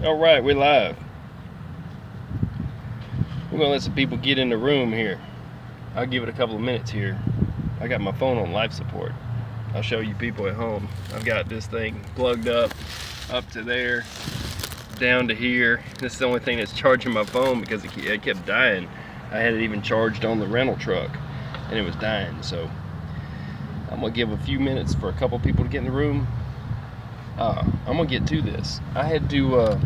All right, we're live. We're gonna let some people get in the room here. I'll give it a couple of minutes here. I got my phone on life support. I'll show you people at home. I've got this thing plugged up to there, down to here. This is the only thing that's charging my phone because it kept dying. I had it even charged on the rental truck and it was dying. So I'm gonna give a few minutes for a couple people to get in the room. I'm gonna get to this. I had to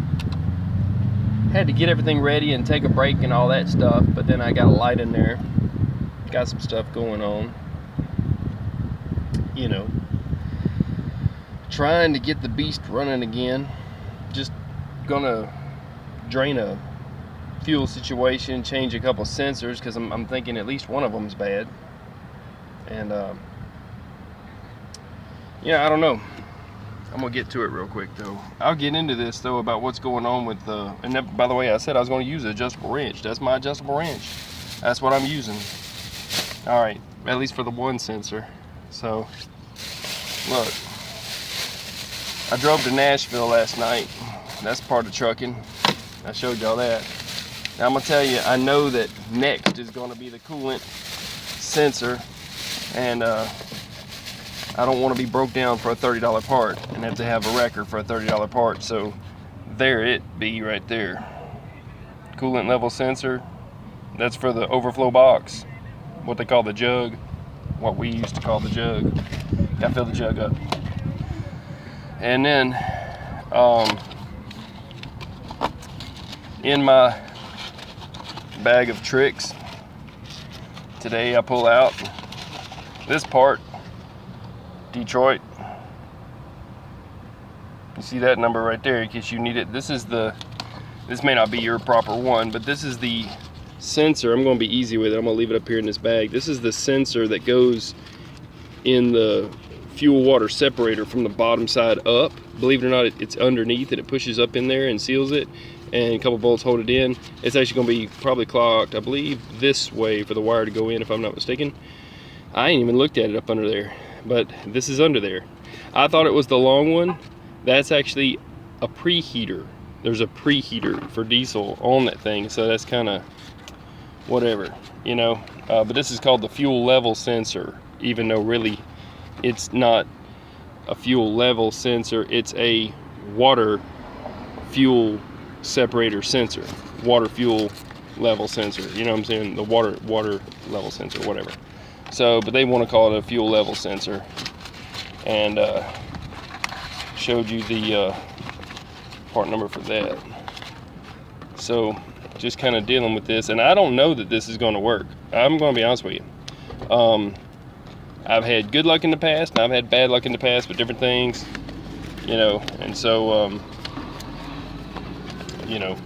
get everything ready and take a break and all that stuff, but then I got a light in there, got some stuff going on, you know, trying to get the beast running again. Just gonna drain a fuel situation, change a couple sensors because I'm thinking at least one of them's bad, and yeah, I don't know. I'm gonna get to it real quick though. I'll get into this though about what's going on with and that, by the way, I said I was going to use an adjustable wrench. That's my adjustable wrench. That's what I'm using. All right, at least for the one sensor. So look, I drove to Nashville last night. That's part of trucking. I showed y'all that. Now I'm gonna tell you, I know that next is going to be the coolant sensor, and I don't want to be broke down for a $30 part and have to have a record for a $30 part. So there it be right there. Coolant level sensor. That's for the overflow box, what they call the jug, what we used to call the jug. Gotta fill the jug up. And then in my bag of tricks today, I pull out this part. Detroit. You see that number right there in case you need it. This may not be your proper one, but this is the sensor. I'm going to be easy with it. I'm going to leave it up here in this bag. This is the sensor that goes in the fuel water separator from the bottom side up. Believe it or not, it's underneath and it pushes up in there and seals it, and a couple bolts hold it in. It's actually going to be probably clocked, I believe, this way for the wire to go in, if I'm not mistaken. I ain't even looked at it up under there, but this is under there. I thought it was the long one. That's actually a preheater. There's a preheater for diesel on that thing, so that's kind of whatever, you know. But this is called the fuel level sensor, even though really it's not a fuel level sensor. It's a water fuel separator sensor, water fuel level sensor, you know what I'm saying, the water level sensor, whatever. So, but they want to call it a fuel level sensor, and showed you the part number for that. So just kind of dealing with this, and I don't know that this is going to work. I'm going to be honest with you. I've had good luck in the past and I've had bad luck in the past with different things, you know, and so you know,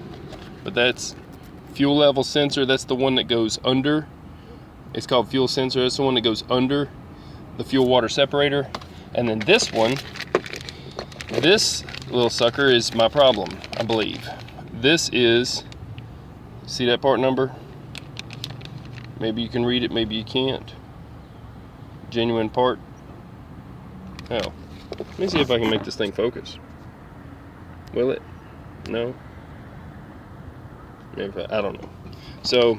but that's fuel level sensor. That's the one that goes under. It's called fuel sensor. That's the one that goes under the fuel water separator. And then this one, this little sucker is my problem, I believe. This is, see that part number? Maybe you can read it, maybe you can't. Genuine part. Oh, let me see if I can make this thing focus. Will it? No? Maybe, I don't know. So,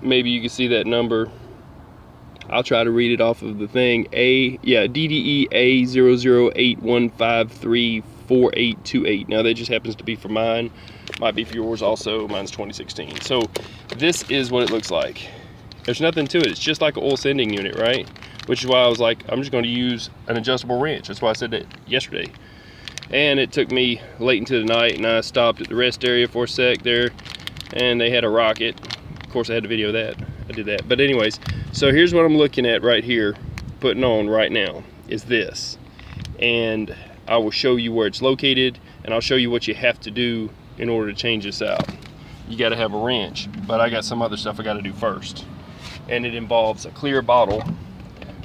maybe you can see that number. I'll try to read it off of the thing. DDE A00815348828. Now that just happens to be for mine. Might be for yours also. Mine's 2016. So this is what it looks like. There's nothing to it. It's just like an oil sending unit, right? Which is why I was like, I'm just going to use an adjustable wrench. That's why I said that yesterday. And it took me late into the night, and I stopped at the rest area for a sec there, and they had a rocket. Of course, I had to video that. I did that. But anyways, so here's what I'm looking at right here, putting on right now, is this. And I will show you where it's located, and I'll show you what you have to do in order to change this out. You got to have a wrench, but I got some other stuff I got to do first. And it involves a clear bottle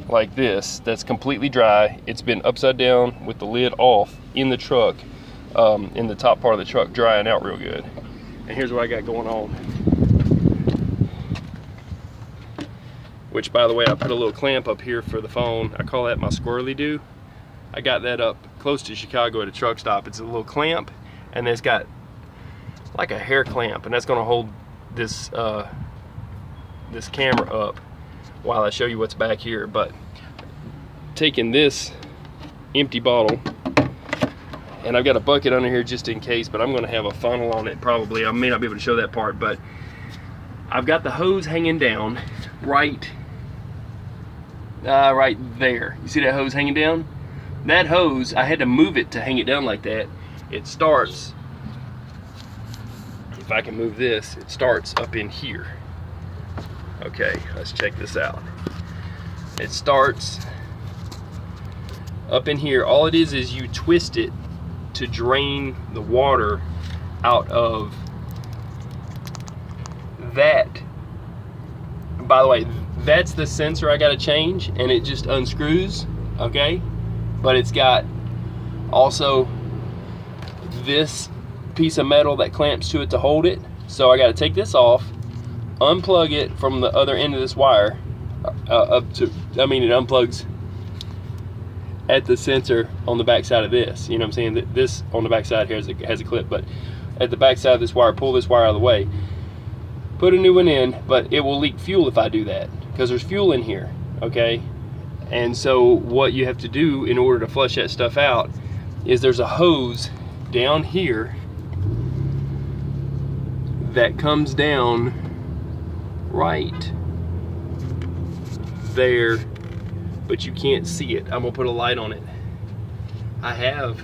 like this that's completely dry. It's been upside down with the lid off in the truck, in the top part of the truck, drying out real good. And here's what I got going on. Which, by the way, I put a little clamp up here for the phone. I call that my squirrely do. I got that up close to Chicago at a truck stop. It's a little clamp, and it's got like a hair clamp, and that's going to hold this this camera up while I show you what's back here. But taking this empty bottle, and I've got a bucket under here just in case, but I'm going to have a funnel on it probably. I may not be able to show that part, but I've got the hose hanging down right there. You see that hose hanging down? That hose, I had to move it to hang it down like that. It starts, if I can move this, it starts up in here. Okay, let's check this out. It starts up in here. All it is you twist it to drain the water out of that. By the way, that's the sensor I got to change, and it just unscrews, okay? But it's got also this piece of metal that clamps to it to hold it. So I got to take this off, unplug it from the other end of this wire up to, I mean, it unplugs at the sensor on the back side of this. You know what I'm saying? That this on the back side here has a clip, but at the back side of this wire, pull this wire out of the way, put a new one in, but it will leak fuel if I do that, because there's fuel in here, okay? And so what you have to do in order to flush that stuff out is there's a hose down here that comes down right there, but you can't see it. I'm gonna put a light on it. I have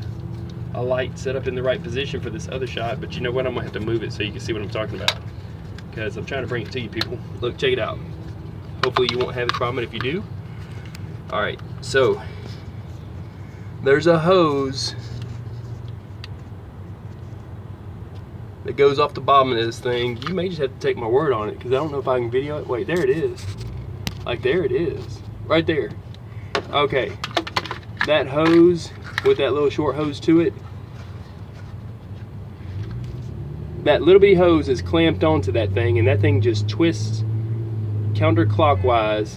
a light set up in the right position for this other shot, but you know what? I'm gonna have to move it so you can see what I'm talking about, because I'm trying to bring it to you people. Look, check it out. Hopefully you won't have this problem, and if you do, all right, so there's a hose that goes off the bottom of this thing. You may just have to take my word on it, because I don't know if I can video it. Wait, there it is. Like, there it is, right there. Okay, that hose with that little short hose to it, that little bitty hose is clamped onto that thing, and that thing just twists counterclockwise.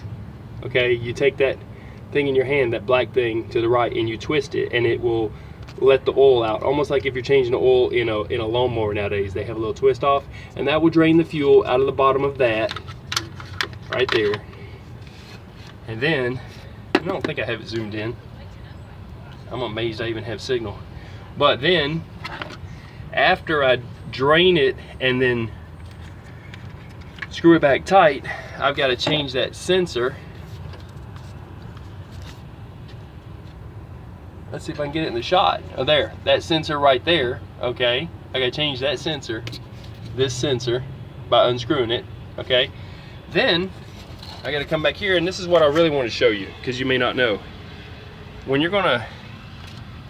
Okay, you take that thing in your hand, that black thing to the right, and you twist it, and it will let the oil out, almost like if you're changing the oil in a lawnmower nowadays. They have a little twist off, and that will drain the fuel out of the bottom of that right there. And then, I don't think I have it zoomed in. I'm amazed I even have signal. But then, after I drain it and then screw it back tight, I've got to change that sensor. Let's see if I can get it in the shot. Oh, there, that sensor right there, okay? I gotta change that sensor, this sensor, by unscrewing it, okay? Then, I gotta come back here, and this is what I really want to show you, because you may not know. When you're gonna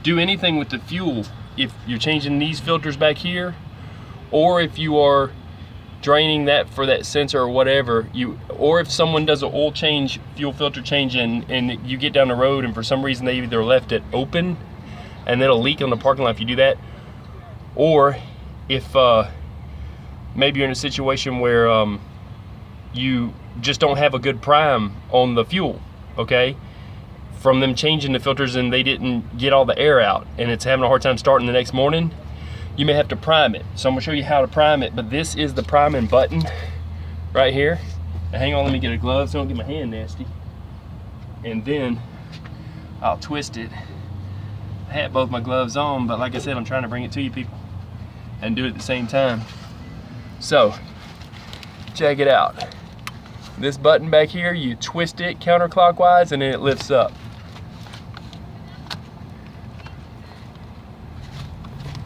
do anything with the fuel, if you're changing these filters back here, or if you are draining that for that sensor or whatever, or if someone does an oil change, fuel filter change, and you get down the road and for some reason they either left it open and it'll leak on the parking lot if you do that, or if maybe you're in a situation where you just don't have a good prime on the fuel, okay, from them changing the filters and they didn't get all the air out and it's having a hard time starting the next morning, you may have to prime it. So I'm gonna show you how to prime it, but this is the priming button right here. Now hang on, let me get a glove so I don't get my hand nasty. And then I'll twist it. I had both my gloves on, but like I said, I'm trying to bring it to you people and do it at the same time. So, check it out. This button back here, you twist it counterclockwise and then it lifts up.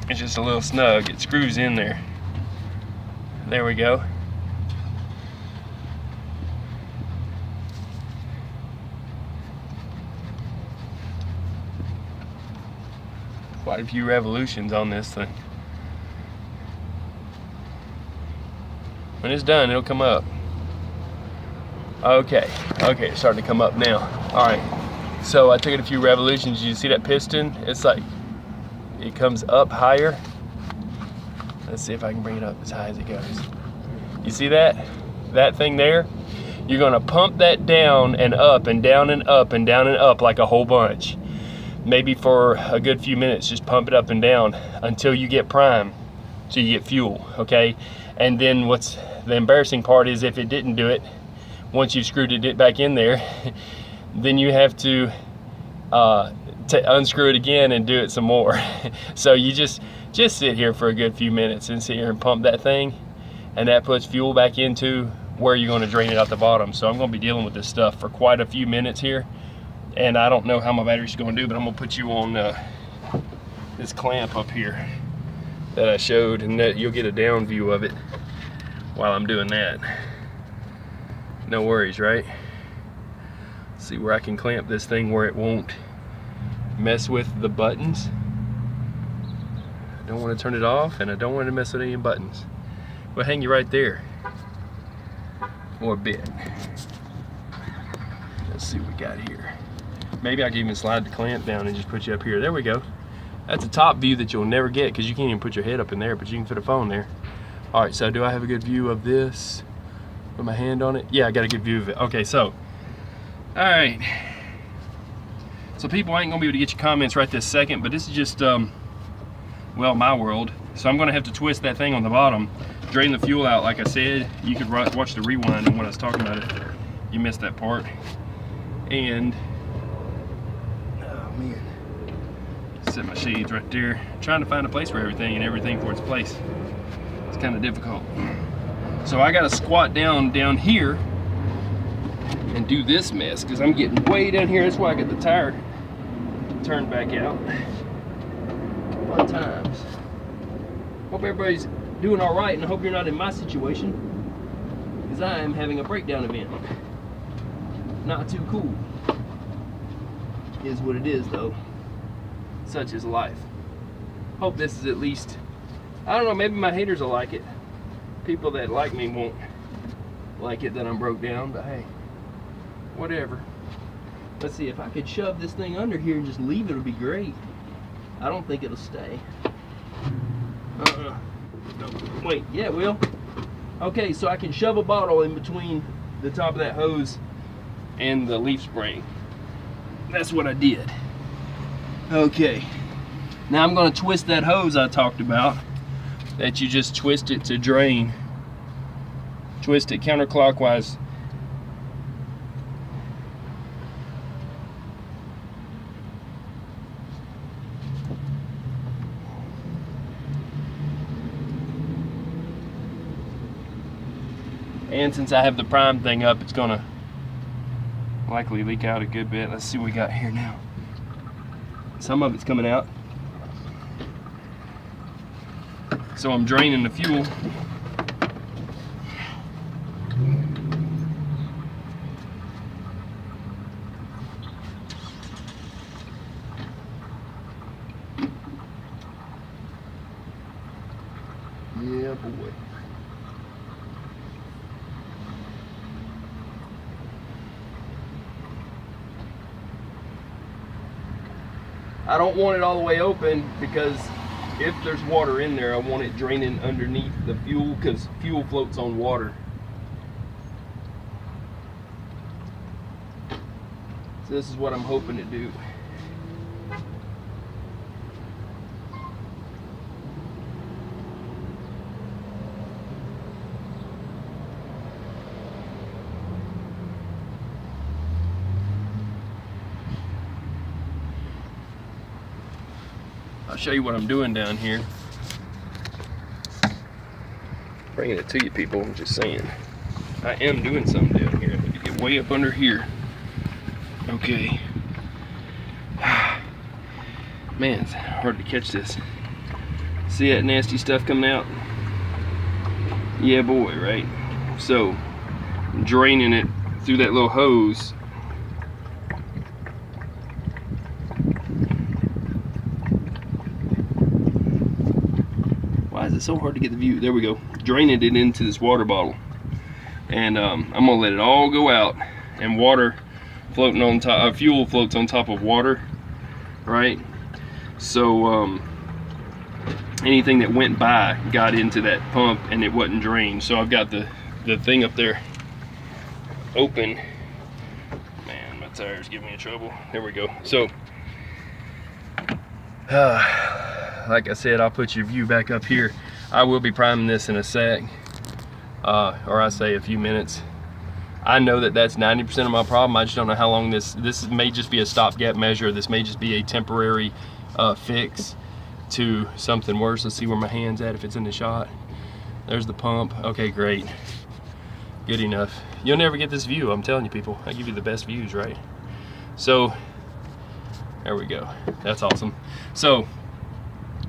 It's just a little snug, it screws in there. There we go. Quite a few revolutions on this thing. When it's done, it'll come up. Okay, it's starting to come up now. All right, so I took it a few revolutions. You see that piston? It's like, it comes up higher. Let's see if I can bring it up as high as it goes. You see that? That thing there? You're gonna pump that down and up and down and up and down and up like a whole bunch. maybe for a good few minutes, just pump it up and down until you get prime, so you get fuel, okay? And then what's the embarrassing part is if it didn't do it, once you've screwed it back in there, then you have to unscrew it again and do it some more. So you just sit here for a good few minutes and sit here and pump that thing, and that puts fuel back into where you're going to drain it out the bottom. So I'm going to be dealing with this stuff for quite a few minutes here, and I don't know how my battery's going to do, but I'm going to put you on this clamp up here that I showed, and that you'll get a down view of it while I'm doing that. No worries, right? See where I can clamp this thing where it won't mess with the buttons. I don't want to turn it off, and I don't want to mess with any buttons. We'll hang you right there for a bit. Let's see what we got here. Maybe I can even slide the clamp down and just put you up here. There we go. That's a top view that you'll never get because you can't even put your head up in there, but you can fit a phone there. All right, so do I have a good view of this? Put my hand on it. Yeah, I got a good view of it. Okay, so, all right. So people ain't gonna be able to get your comments right this second, but this is just, well, my world. So I'm gonna have to twist that thing on the bottom, drain the fuel out like I said. You could watch the rewind on what I was talking about it. You missed that part. And, oh man. Set my shades right there. I'm trying to find a place for everything and everything for its place. It's kind of difficult. So I gotta squat down here and do this mess because I'm getting way down here. That's why I got the tire turned back out. Fun times. Hope everybody's doing all right, and I hope you're not in my situation, because I am having a breakdown event. Not too cool. Is what it is though. Such is life. Hope this is at least, I don't know, maybe my haters will like it. People that like me won't like it that I'm broke down, but hey, whatever. Let's see, if I could shove this thing under here and just leave it, would be great. I don't think it'll stay. No. Wait, yeah, it will. Okay, so I can shove a bottle in between the top of that hose and the leaf spring. That's what I did. Okay, now I'm going to twist that hose I talked about, that you just twist it to drain. Twist it counterclockwise. And since I have the prime thing up, it's gonna likely leak out a good bit. Let's see what we got here now. Some of it's coming out. So I'm draining the fuel. Yeah, boy. I don't want it all the way open because if there's water in there, I want it draining underneath the fuel, because fuel floats on water. So this is what I'm hoping to do. I'll show you what I'm doing down here. Bringing it to you people, I'm just saying. I am doing something down here. Let me get way up under here. Okay. Man, it's hard to catch this. See that nasty stuff coming out? Yeah, boy, right? So, I'm draining it through that little hose. Why is it so hard to get the view? There we go. Draining it into this water bottle. And I'm gonna let it all go out. And water floating on top, fuel floats on top of water, right? So anything that went by got into that pump and it wasn't drained. So I've got the thing up there open. Man, my tire's giving me trouble. There we go. So Like I said, I'll put your view back up here. I will be priming this in a sec, or I say a few minutes. I know that that's 90% of my problem. I just don't know how long this may just be a stopgap measure. This may just be a temporary fix to something worse. Let's see where my hand's at, if it's in the shot. There's the pump. Okay, great. Good enough. You'll never get this view, I'm telling you people. I give you the best views, right? So, there we go. That's awesome. So,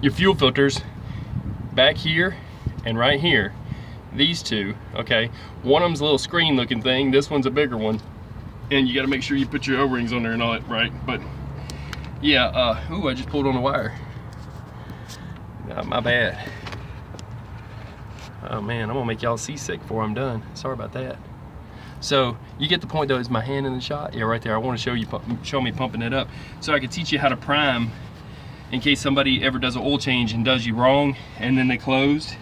your fuel filters back here and right here, these two, okay? One of them's a little screen looking thing, this one's a bigger one. And you gotta make sure you put your O-rings on there and all that, right? But, yeah, ooh, I just pulled on the wire. My bad. Oh man, I'm gonna make y'all seasick before I'm done. Sorry about that. So you get the point though. Is my hand in the shot? Yeah, right there. I want to show me pumping it up, so I can teach you how to prime in case somebody ever does an oil change and does you wrong, and then they closed,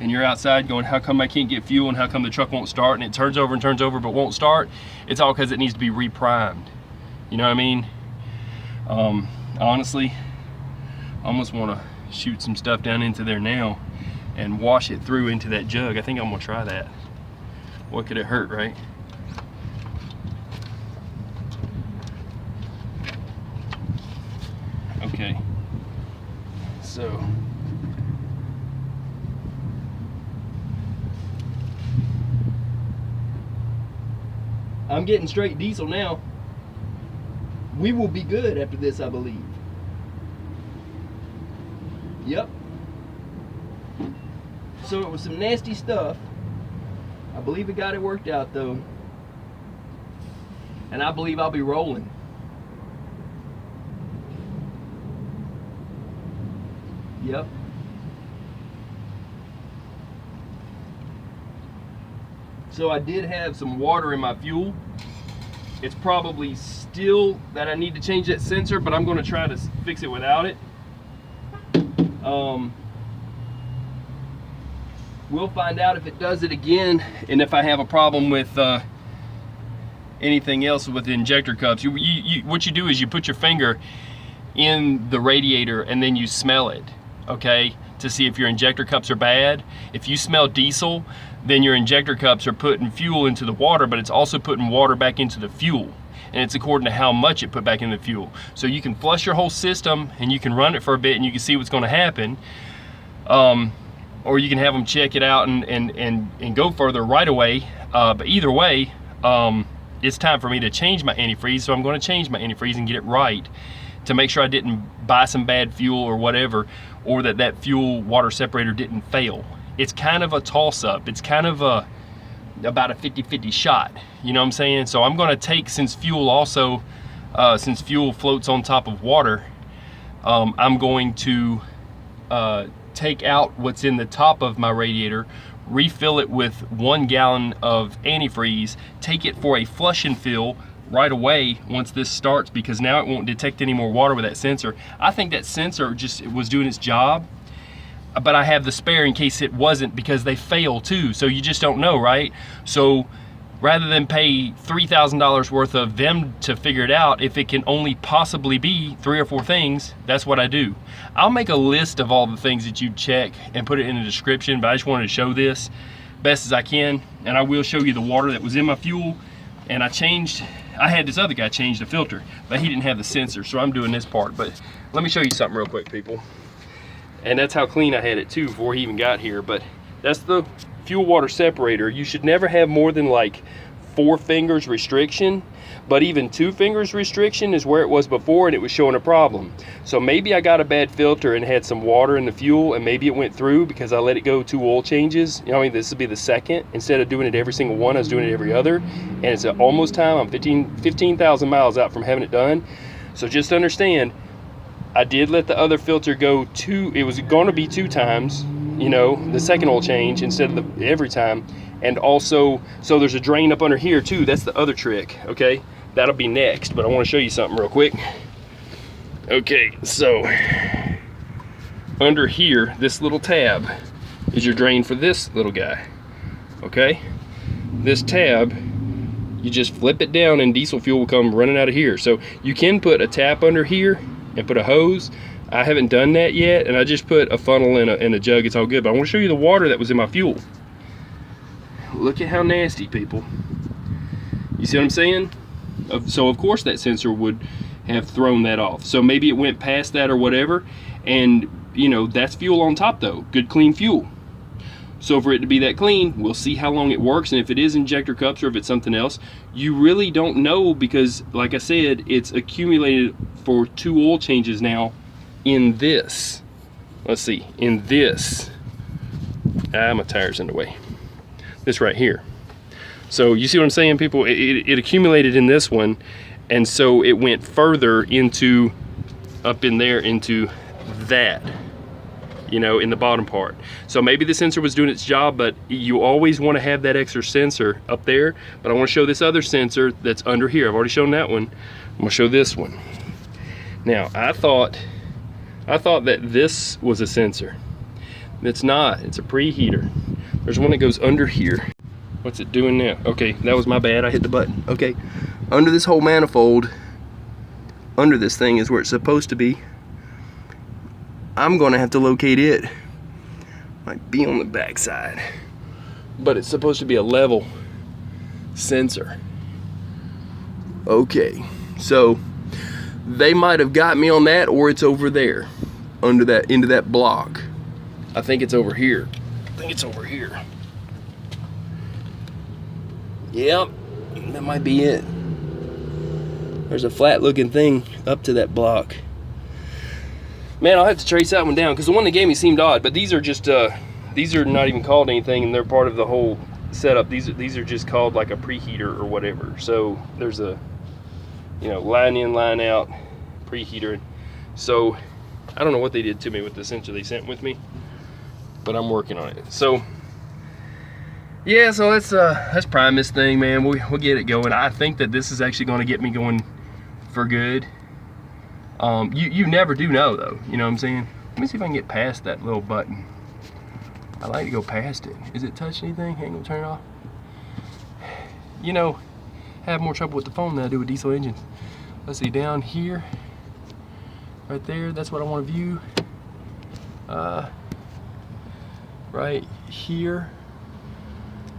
and you're outside going, how come I can't get fuel, and how come the truck won't start, and it turns over but won't start? It's all because it needs to be reprimed. You know what I mean? Honestly, I almost want to shoot some stuff down into there now and wash it through into that jug. I think I'm gonna try that. What could it hurt, right? Okay, so I'm getting straight diesel now. We will be good after this, I believe. Yep. So it was some nasty stuff. I believe it got it worked out though. And I believe I'll be rolling. Yep. So I did have some water in my fuel. It's probably still that I need to change that sensor, but I'm going to try to fix it without it. We'll find out if it does it again, and if I have a problem with anything else with the injector cups. What you do is you put your finger in the radiator and then you smell it, okay, to see if your injector cups are bad. If you smell diesel, then your injector cups are putting fuel into the water, but it's also putting water back into the fuel, and it's according to how much it put back in the fuel. So you can flush your whole system and you can run it for a bit and you can see what's going to happen. Or you can have them check it out and go further right away. But either way, it's time for me to change my antifreeze. So I'm going to change my antifreeze and get it right to make sure I didn't buy some bad fuel or whatever, or that fuel water separator didn't fail. It's kind of a toss-up. It's kind of about a 50-50 shot. You know what I'm saying? So I'm going to take, since fuel floats on top of water, I'm going to take out what's in the top of my radiator, refill it with 1 gallon of antifreeze, take it for a flush and fill right away once this starts, because now it won't detect any more water with that sensor. I think that sensor just was doing its job, but I have the spare in case it wasn't, because they fail too, so you just don't know, right? So rather than pay $3,000 worth of them to figure it out, if it can only possibly be 3 or 4 things, that's what I do. I'll make a list of all the things that you check and put it in the description, but I just wanted to show this best as I can, and I will show you the water that was in my fuel. And I had this other guy change the filter, but he didn't have the sensor, so I'm doing this part. But let me show you something real quick, people. And that's how clean I had it too before he even got here. But that's the fuel water separator. You should never have more than like 4 fingers restriction, but even 2 fingers restriction is where it was before, and it was showing a problem. So maybe I got a bad filter and had some water in the fuel, and maybe it went through because I let it go 2 oil changes. You know, I mean, this would be the second. Instead of doing it every single one, I was doing it every other, and it's almost time. I'm 15,000 miles out from having it done. So just understand, I did let the other filter go it was going to be 2 times, you know, the second oil change instead of every time. And also, so there's a drain up under here too. That's the other trick, okay? That'll be next, but I want to show you something real quick. Okay, so under here, this little tab is your drain for this little guy, okay? This tab, you just flip it down and diesel fuel will come running out of here. So you can put a tap under here and put a hose, I haven't done that yet, and I just put a funnel in a jug. It's all good, but I want to show you the water that was in my fuel. Look at how nasty, people. You see what I'm saying? So of course that sensor would have thrown that off. So maybe it went past that or whatever, and you know, that's fuel on top though, good clean fuel. So for it to be that clean, we'll see how long it works, and if it is injector cups or if it's something else, you really don't know, because like I said, it's accumulated for 2 oil changes now in this. Let's see, in this. My tire's in the way. This right here. So you see what I'm saying, people? It accumulated in this one, and so it went further into, up in there, into that, you know, in the bottom part. So maybe the sensor was doing its job, but you always want to have that extra sensor up there. But I want to show this other sensor that's under here. I've already shown that one. I'm gonna show this one. Now, I thought that this was a sensor. It's not, it's a preheater. There's one that goes under here. What's it doing now? Okay, that was my bad, I hit the button. Okay, under this whole manifold, under this thing is where it's supposed to be. I'm gonna have to locate it. Might be on the back side, but it's supposed to be a level sensor. Okay, so they might have got me on that, or it's over there, under that, into that block. I think it's over here. I think it's over here. Yep, that might be it. There's a flat looking thing up to that block. Man, I'll have to trace that one down, because the one they gave me seemed odd, but these are just, these are not even called anything, and they're part of the whole setup. These are just called like a preheater or whatever. So there's a, you know, line in, line out preheater. So I don't know what they did to me with the sensor they sent with me, but I'm working on it. So yeah, so let's prime this thing, man. We'll get it going. I think that this is actually going to get me going for good. You never do know though, you know what I'm saying? Let me see if I can get past that little button. I like to go past it. Is it touch anything? Ain't gonna turn it off. You know, I have more trouble with the phone than I do with diesel engines. Let's see, down here, right there, that's what I want to view. Right here.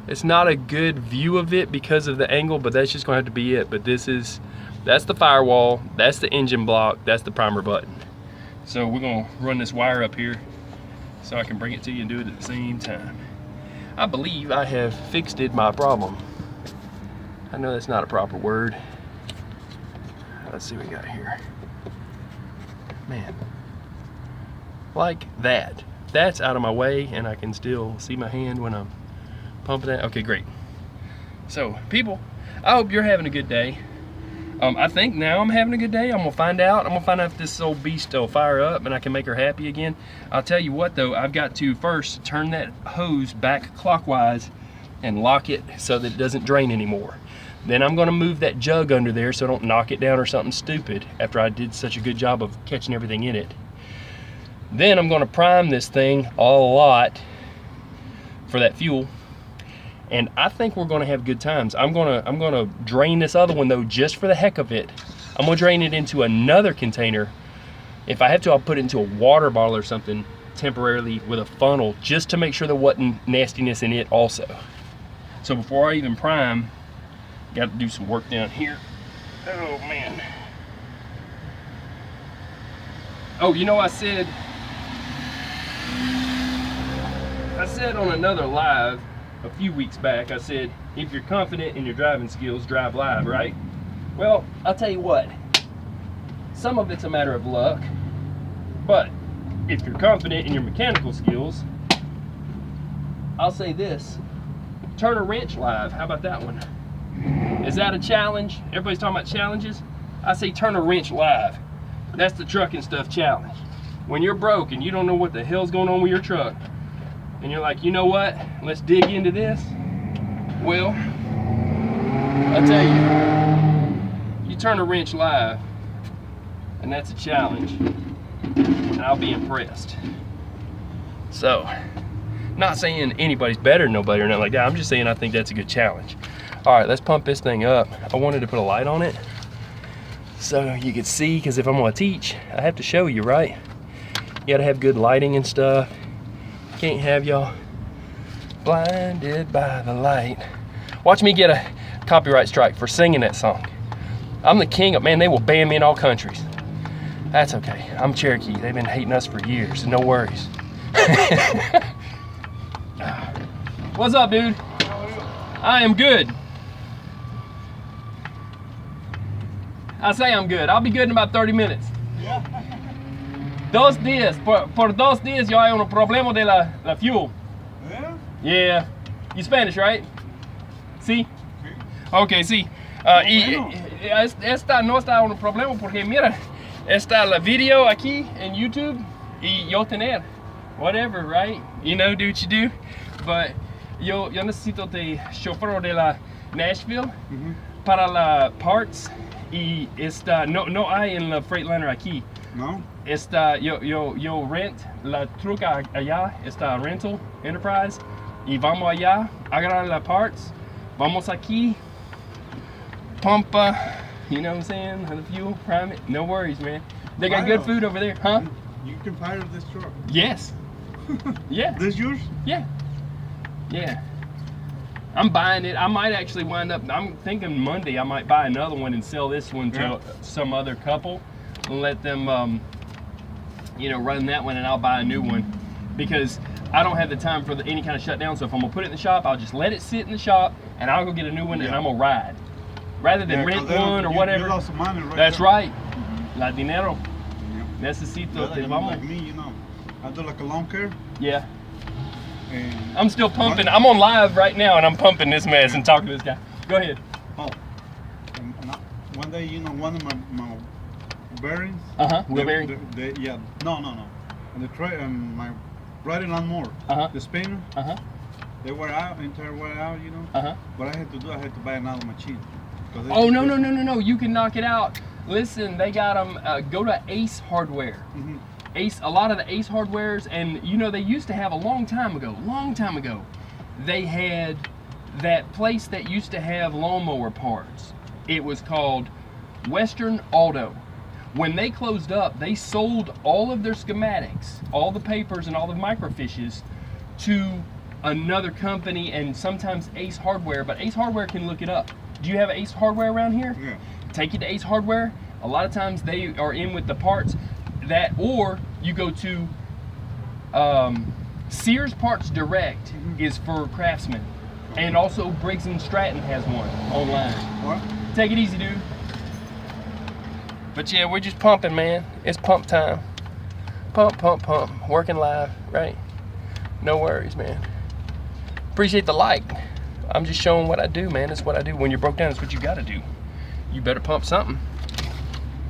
It's not a good view of it because of the angle, but that's just gonna have to be it. But that's the firewall, that's the engine block, that's the primer button. So we're gonna run this wire up here so I can bring it to you and do it at the same time. I believe I have fixed my problem. I know that's not a proper word. Let's see what we got here. Man, like that. That's out of my way, and I can still see my hand when I'm pumping that. Okay, great. So people, I hope you're having a good day. I think now I'm having a good day. I'm gonna find out if this old beast will fire up and I can make her happy again. I'll tell you what though, I've got to first turn that hose back clockwise and lock it so that it doesn't drain anymore. Then I'm gonna move that jug under there so I don't knock it down or something stupid after I did such a good job of catching everything in it. Then I'm gonna prime this thing a lot for that fuel. And I think we're gonna have good times. I'm gonna drain this other one though, just for the heck of it. I'm gonna drain it into another container. If I have to, I'll put it into a water bottle or something temporarily with a funnel, just to make sure there wasn't nastiness in it also. So before I even prime, got to do some work down here. Oh man. Oh, you know, I said on another live a few weeks back, I said, if you're confident in your driving skills, drive live, right? Well, I'll tell you what, some of it's a matter of luck, but if you're confident in your mechanical skills, I'll say this, turn a wrench live. How about that one? Is that a challenge? Everybody's talking about challenges. I say turn a wrench live. That's the trucking stuff challenge. When you're broke and you don't know what the hell's going on with your truck, and you're like, you know what, let's dig into this. Well, I'll tell you, you turn a wrench live, and that's a challenge, and I'll be impressed. So, not saying anybody's better than nobody or nothing like that. I'm just saying I think that's a good challenge. All right, let's pump this thing up. I wanted to put a light on it so you could see, because if I'm gonna teach, I have to show you, right? You gotta have good lighting and stuff. Can't have y'all blinded by the light. Watch me get a copyright strike for singing that song. I'm the king of, man, they will ban me in all countries. That's okay, I'm Cherokee. They've been hating us for years, no worries. What's up, dude? How are you? I am good. I say I'm good. I'll be good in about 30 minutes. Yeah. 2 días. Por 2 días yo hay un problema de la fuel. Yeah? Yeah. You Spanish, right? Sí. Okay, sí. Bueno. Esta no está un problema porque mira, está la video aquí en YouTube y yo tener whatever, right? You know, do what you do. But yo necesito de chofer de la Nashville para la parts y no hay en la Freightliner aquí. No? Yo rent la truck allá, está Rental Enterprise y vamos allá, agarrar la parts, vamos aquí, pumpa, you know what I'm saying, the fuel, prime it, no worries, man. They got good food over there, huh? You can fire this truck. Yes. Yeah. This yours? Yeah. Yeah. I'm buying it. I might actually wind up, I'm thinking Monday I might buy another one and sell this one to some other couple and let them, you know, run that one, and I'll buy a new one because I don't have the time for any kind of shutdown. So if I'm gonna put it in the shop, I'll just let it sit in the shop and I'll go get a new one and I'm gonna ride. Rather than rent one or whatever. You lost some money right That's there. right. La dinero. Yeah. Necesito te Yeah, vamos. like me, you know. I do like a lawn care. Yeah. And I'm still pumping. I'm on live right now and I'm pumping this mess and talking to this guy. Go ahead. Oh. One day, you know, one of my bearings. Wheel bearing. Yeah. No. And the tray and my riding lawnmower. The spinner. They were out, entire were out, you know. What I had to buy another machine. Oh no! You can knock it out. Listen, they got them. Go to Ace Hardware. Ace, a lot of the Ace Hardwares, and you know they used to have a long time ago. They had that place that used to have lawnmower parts. It was called Western Auto. When they closed up, they sold all of their schematics, all the papers and all the microfiches to another company, and sometimes Ace Hardware, but Ace Hardware can look it up. Do you have Ace Hardware around here? Yeah. Take it to Ace Hardware. A lot of times they are in with the parts that, or you go to Sears Parts Direct is for craftsmen, and also Briggs & Stratton has one online. What? Take it easy, dude. But yeah, we're just pumping, man. It's pump time. Pump. Working live, right? No worries, man. Appreciate the like. I'm just showing what I do, man. That's what I do. When you're broke down, that's what you gotta do. You better pump something.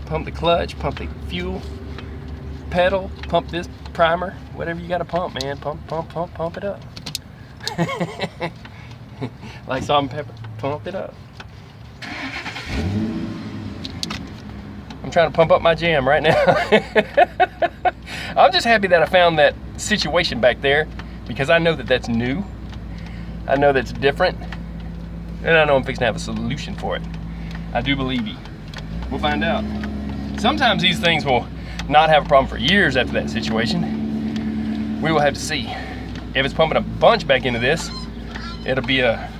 Pump the clutch, pump the fuel, pedal, pump this primer, whatever you gotta pump, man. Pump it up. Like salt and pepper, pump it up. I'm trying to pump up my jam right now. I'm just happy that I found that situation back there because I know that that's new. I know that's different, and I know I'm fixing to have a solution for it. I do believe you. We'll find out. Sometimes these things will not have a problem for years after that situation. We will have to see. If it's pumping a bunch back into this, it'll be a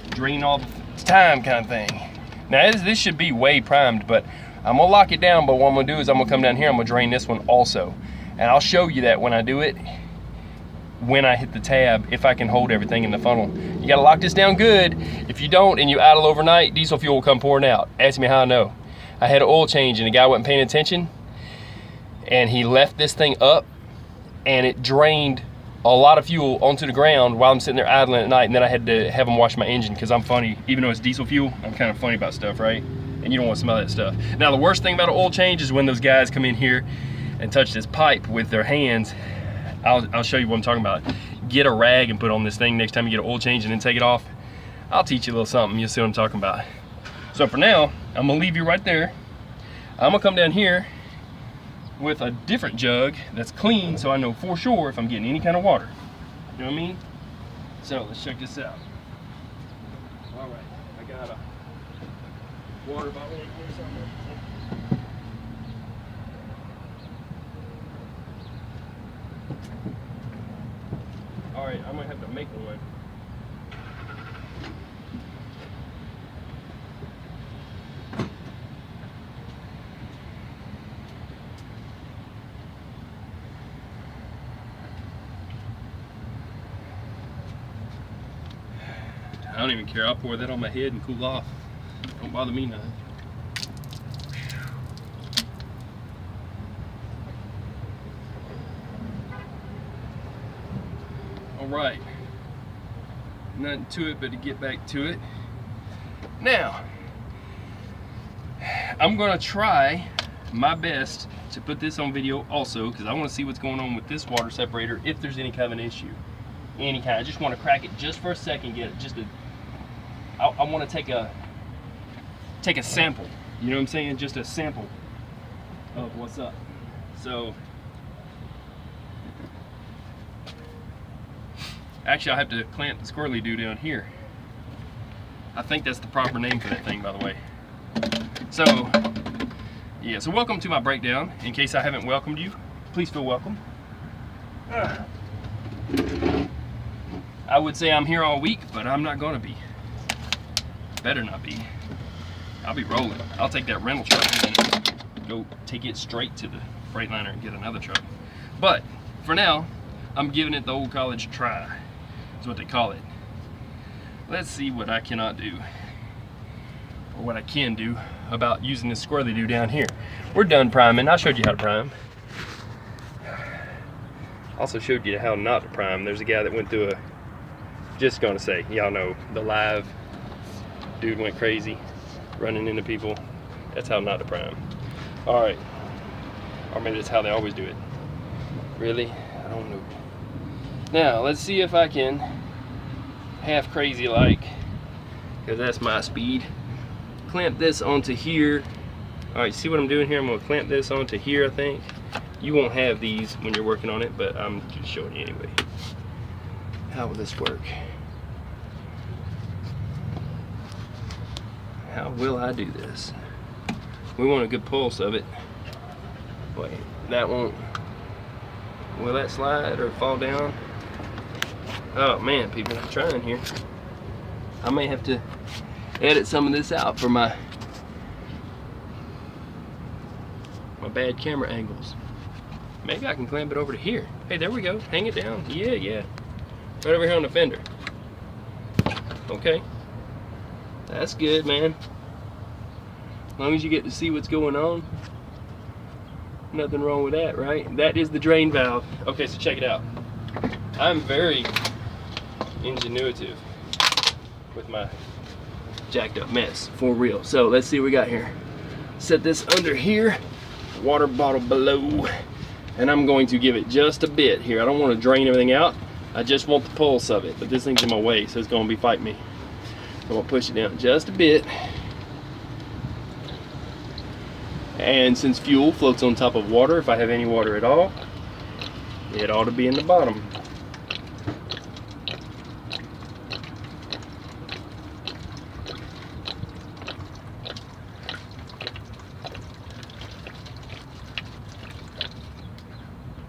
drain all the time kind of thing. Now this should be way primed, but I'm gonna lock it down, but what I'm gonna do is I'm gonna come down here, I'm gonna drain this one also. And I'll show you that when I do it, when I hit the tab, if I can hold everything in the funnel. You gotta lock this down good. If you don't and you idle overnight, diesel fuel will come pouring out. Ask me how I know. I had an oil change and the guy wasn't paying attention and he left this thing up and it drained a lot of fuel onto the ground while I'm sitting there idling at night, and then I had to have him wash my engine because I'm funny. Even though it's diesel fuel, I'm kind of funny about stuff, right? And you don't want to smell that stuff. Now the worst thing about an oil change is when those guys come in here and touch this pipe with their hands. I'll show you what I'm talking about. Get a rag and put on this thing next time you get an oil change and then take it off. I'll teach you a little something, you'll see what I'm talking about. So for now, I'm gonna leave you right there. I'm gonna come down here with a different jug that's clean so I know for sure if I'm getting any kind of water. You know what I mean? So let's check this out. All right, I got a water bottle in here somewhere. All right, I'm gonna have to make one. I don't even care. I'll pour that on my head and cool off. Don't bother me none. All right. Nothing to it but to get back to it. Now, I'm gonna try my best to put this on video also, because I want to see what's going on with this water separator, if there's any kind of an issue. Any kind. I just want to crack it just for a second, get it just a I want to take a sample, you know what I'm saying? Just a sample of what's up. So, actually I'll have to clamp the squirrely do down here. I think that's the proper name for that thing, by the way. So, yeah, so welcome to my breakdown. In case I haven't welcomed you, please feel welcome. I would say I'm here all week, but I'm not gonna be. Better not be. I'll be rolling. I'll take that rental truck and go take it straight to the Freightliner and get another truck. But for now, I'm giving it the old college try. That's what they call it. Let's see what I cannot do, or what I can do about using this squirrely do down here. We're done priming. I showed you how to prime. Also showed you how not to prime. There's a guy that went through a, just gonna say, y'all know, the live dude went crazy running into people. That's how not to prime. All right, or maybe that's how they always do it. Really, I don't know. Now let's see if I can half crazy like, because that's my speed, clamp this onto here. All right, see what I'm doing here? I'm gonna clamp this onto here. I think you won't have these when you're working on it, but I'm just showing you anyway. How will this work? How will I do this? We want a good pulse of it. Wait, that won't, will that slide or fall down? Oh man, people, I'm trying here. I may have to edit some of this out for my bad camera angles. Maybe I can clamp it over to here. Hey, there we go, hang it down. Yeah. Right over here on the fender. Okay. That's good, man. As long as you get to see what's going on, nothing wrong with that, right? That is the drain valve. Okay, so check it out. I'm very ingenuitive with my jacked up mess, for real. So let's see what we got here. Set this under here, water bottle below, and I'm going to give it just a bit here. I don't want to drain everything out. I just want the pulse of it, but this thing's in my way, so it's going to be fighting me. I'm gonna push it down just a bit. And since fuel floats on top of water, if I have any water at all, it ought to be in the bottom.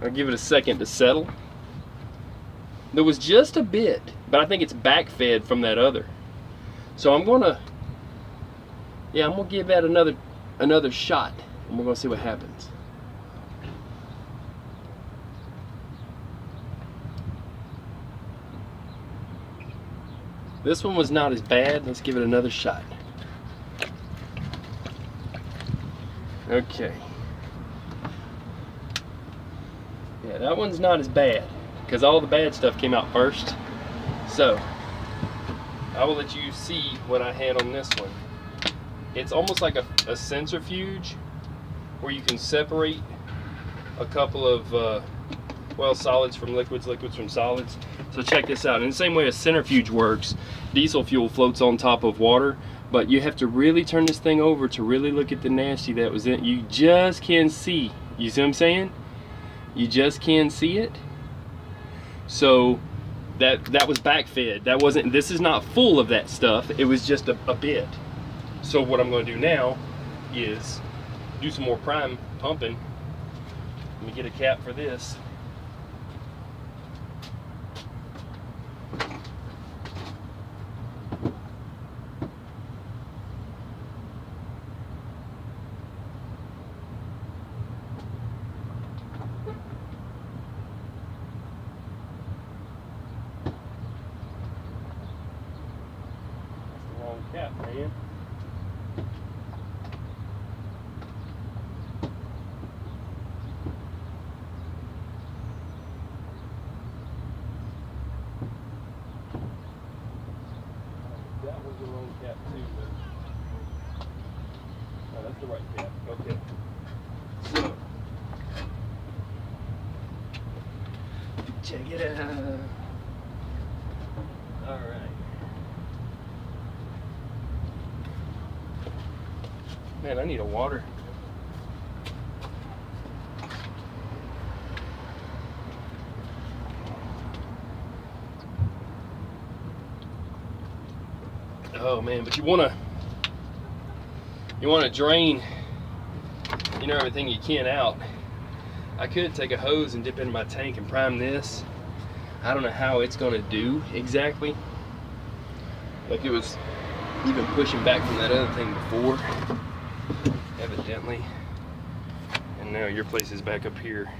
I'll give it a second to settle. There was just a bit, but I think it's back fed from that other. So I'm gonna give that another shot, and we're gonna see what happens. This one was not as bad. Let's give it another shot. Okay. Yeah, that one's not as bad because all the bad stuff came out first. So I will let you see what I had on this one. It's almost like a centrifuge where you can separate a couple of well, solids from liquids, liquids from solids. So check this out. In the same way a centrifuge works, diesel fuel floats on top of water, but you have to really turn this thing over to really look at the nasty that was in it. You just can't see. You see what I'm saying? You just can't see it. So that was backfed. That wasn't, this is not full of that stuff. It was just a bit. So what I'm going to do now is do some more prime pumping. Let me get a cap for this. man. That was the wrong cap too, but no, that's the right cap. Okay. So check it out. All right. Man, I need a water. Oh man, but you wanna drain, you know, everything you can out. I could take a hose and dip into my tank and prime this. I don't know how it's gonna do exactly. Like it was even pushing back from that other thing before, evidently. And now your place is back up here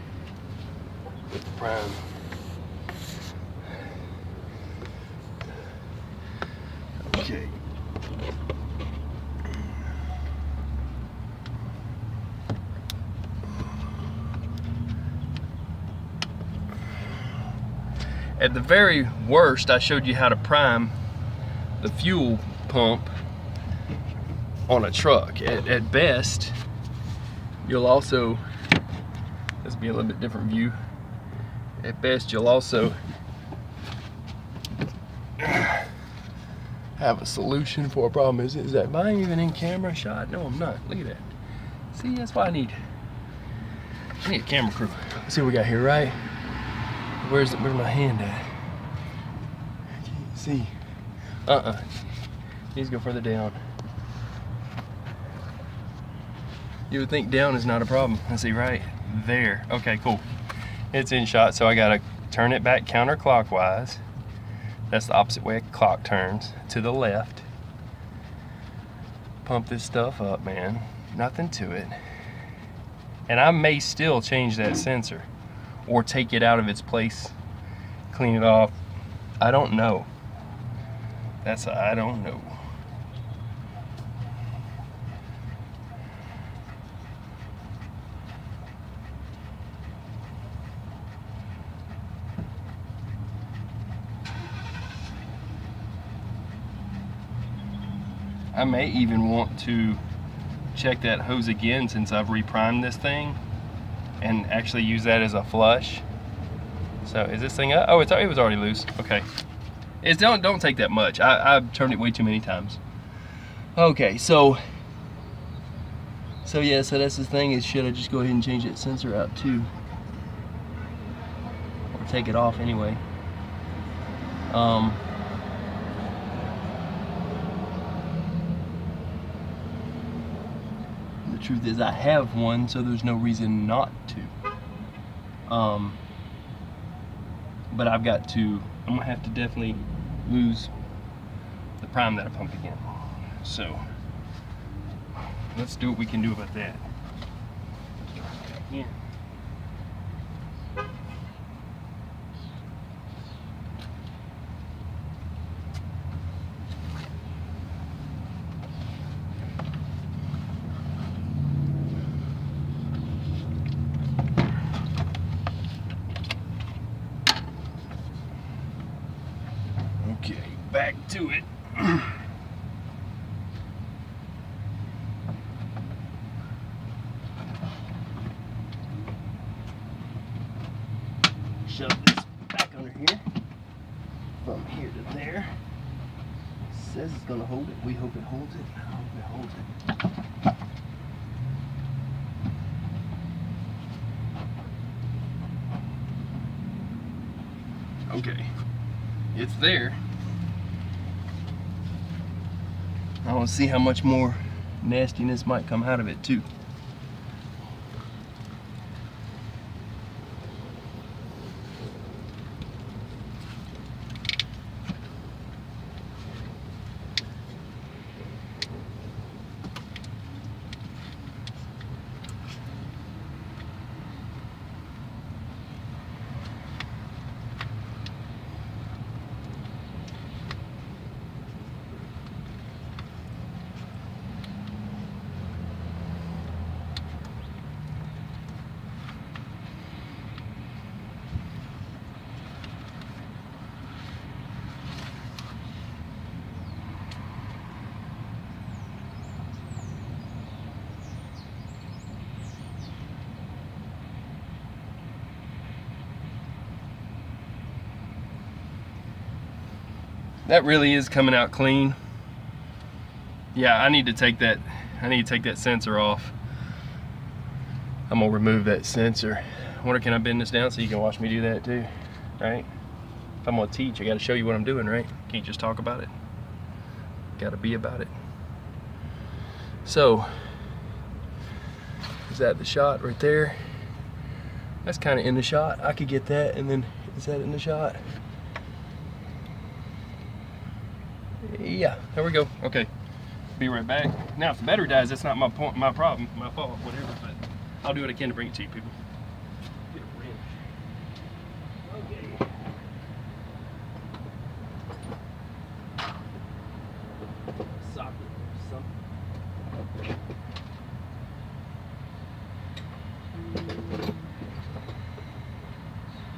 with the prime. Okay. At the very worst, I showed you how to prime the fuel pump on a truck. At best, you'll also, this will be a little bit different view. At best, you'll also have a solution for a problem. Is that, am I even in camera shot? No, I'm not. Look at that. See, that's why I need a camera crew. Let's see what we got here, right? Where's my hand at? I can't see. Needs to go further down. You would think down is not a problem. Let's see, right there. Okay, cool. It's in shot, so I gotta turn it back counterclockwise. That's the opposite way a clock turns, to the left. Pump this stuff up, man. Nothing to it. And I may still change that sensor or take it out of its place, clean it off. I don't know. I don't know. I may even want to check that hose again since I've reprimed this thing and actually use that as a flush. So is this thing up? Oh, it was already loose. Okay. Don't take that much. I've turned it way too many times. Okay, so yeah, so that's the thing, is should I just go ahead and change that sensor out too? Or take it off anyway. The truth is I have one, so there's no reason not to. But I'm gonna have to definitely lose the prime that I pumped again. So let's do what we can do about that. Yeah. Okay, back to it. Shove this back under here. From here to there. It says it's gonna hold it. We hope it holds it. I hope it holds it. Okay, it's there. I want to see how much more nastiness might come out of it too. That really is coming out clean. Yeah, I need to take that sensor off. I'm gonna remove that sensor. I wonder, can I bend this down so you can watch me do that too, right? If I'm gonna teach, I gotta show you what I'm doing, right? Can't just talk about it. Gotta be about it. So, is that the shot right there? That's kind of in the shot. I could get that, and then is that in the shot? Yeah, there we go. Okay, be right back. Now, if the battery dies, that's not my problem, my fault, whatever. But I'll do what I can to bring it to you, people. Get a wrench. Okay. Socket or something.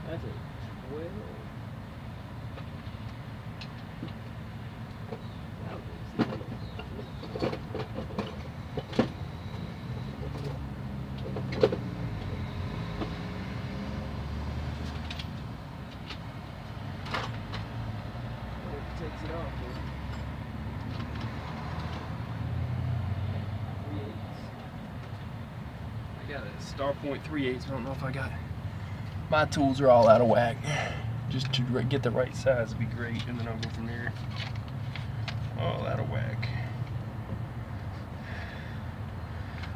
That's it. Well. Takes it off, man. 3/8. I got a star point 3/8. I don't know if I got it. My tools are all out of whack. Just to get the right size would be great, and then I'll go from there. All out of whack.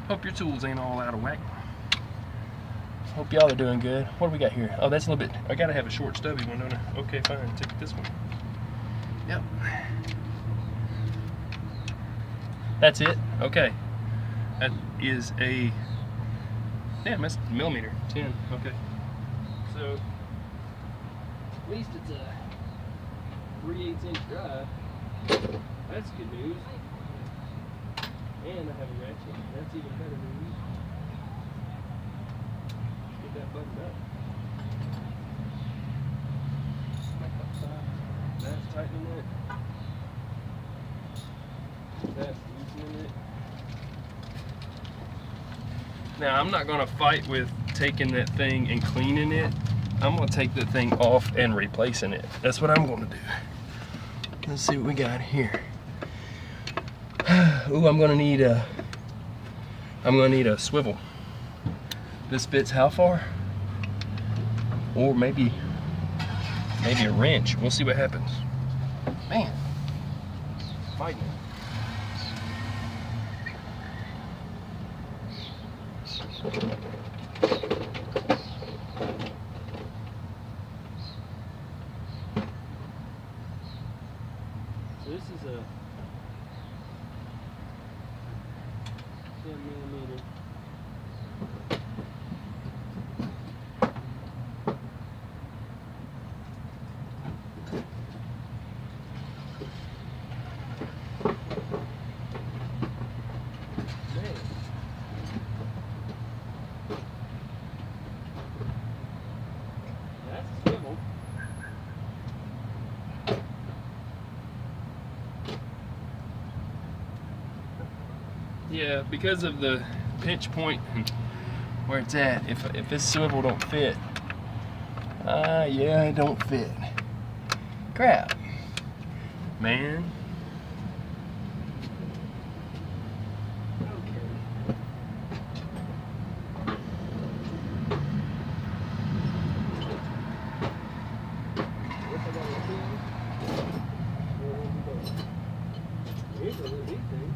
Hope your tools ain't all out of whack. Hope y'all are doing good. What do we got here? Oh, that's a little bit. I gotta have a short stubby one, don't I? Okay, fine. Take this one. Yep. That's it. Okay. That is a. Damn, that's millimeter 10. Okay. So at least it's a 3/8 inch drive. That's good news. And I have a ratchet. That's even better news. Get that buttoned up. That's tightening it. That's loosening it. Now I'm not gonna fight with taking that thing and cleaning it. I'm gonna take the thing off and replacing it. That's what I'm gonna do. Let's see what we got here. Ooh, I'm gonna need a swivel. This fits how far? Or maybe a wrench. We'll see what happens. Man, fighting. So this is a 10 millimeter. Yeah, because of the pinch point and where it's at, if this swivel don't fit, yeah, it don't fit. Crap, man. Here's a little neat thing.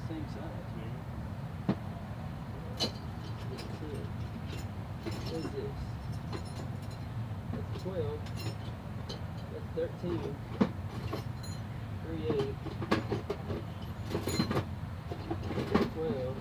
Same size, man. What is this? That's 12. That's 13. 3/8. 12.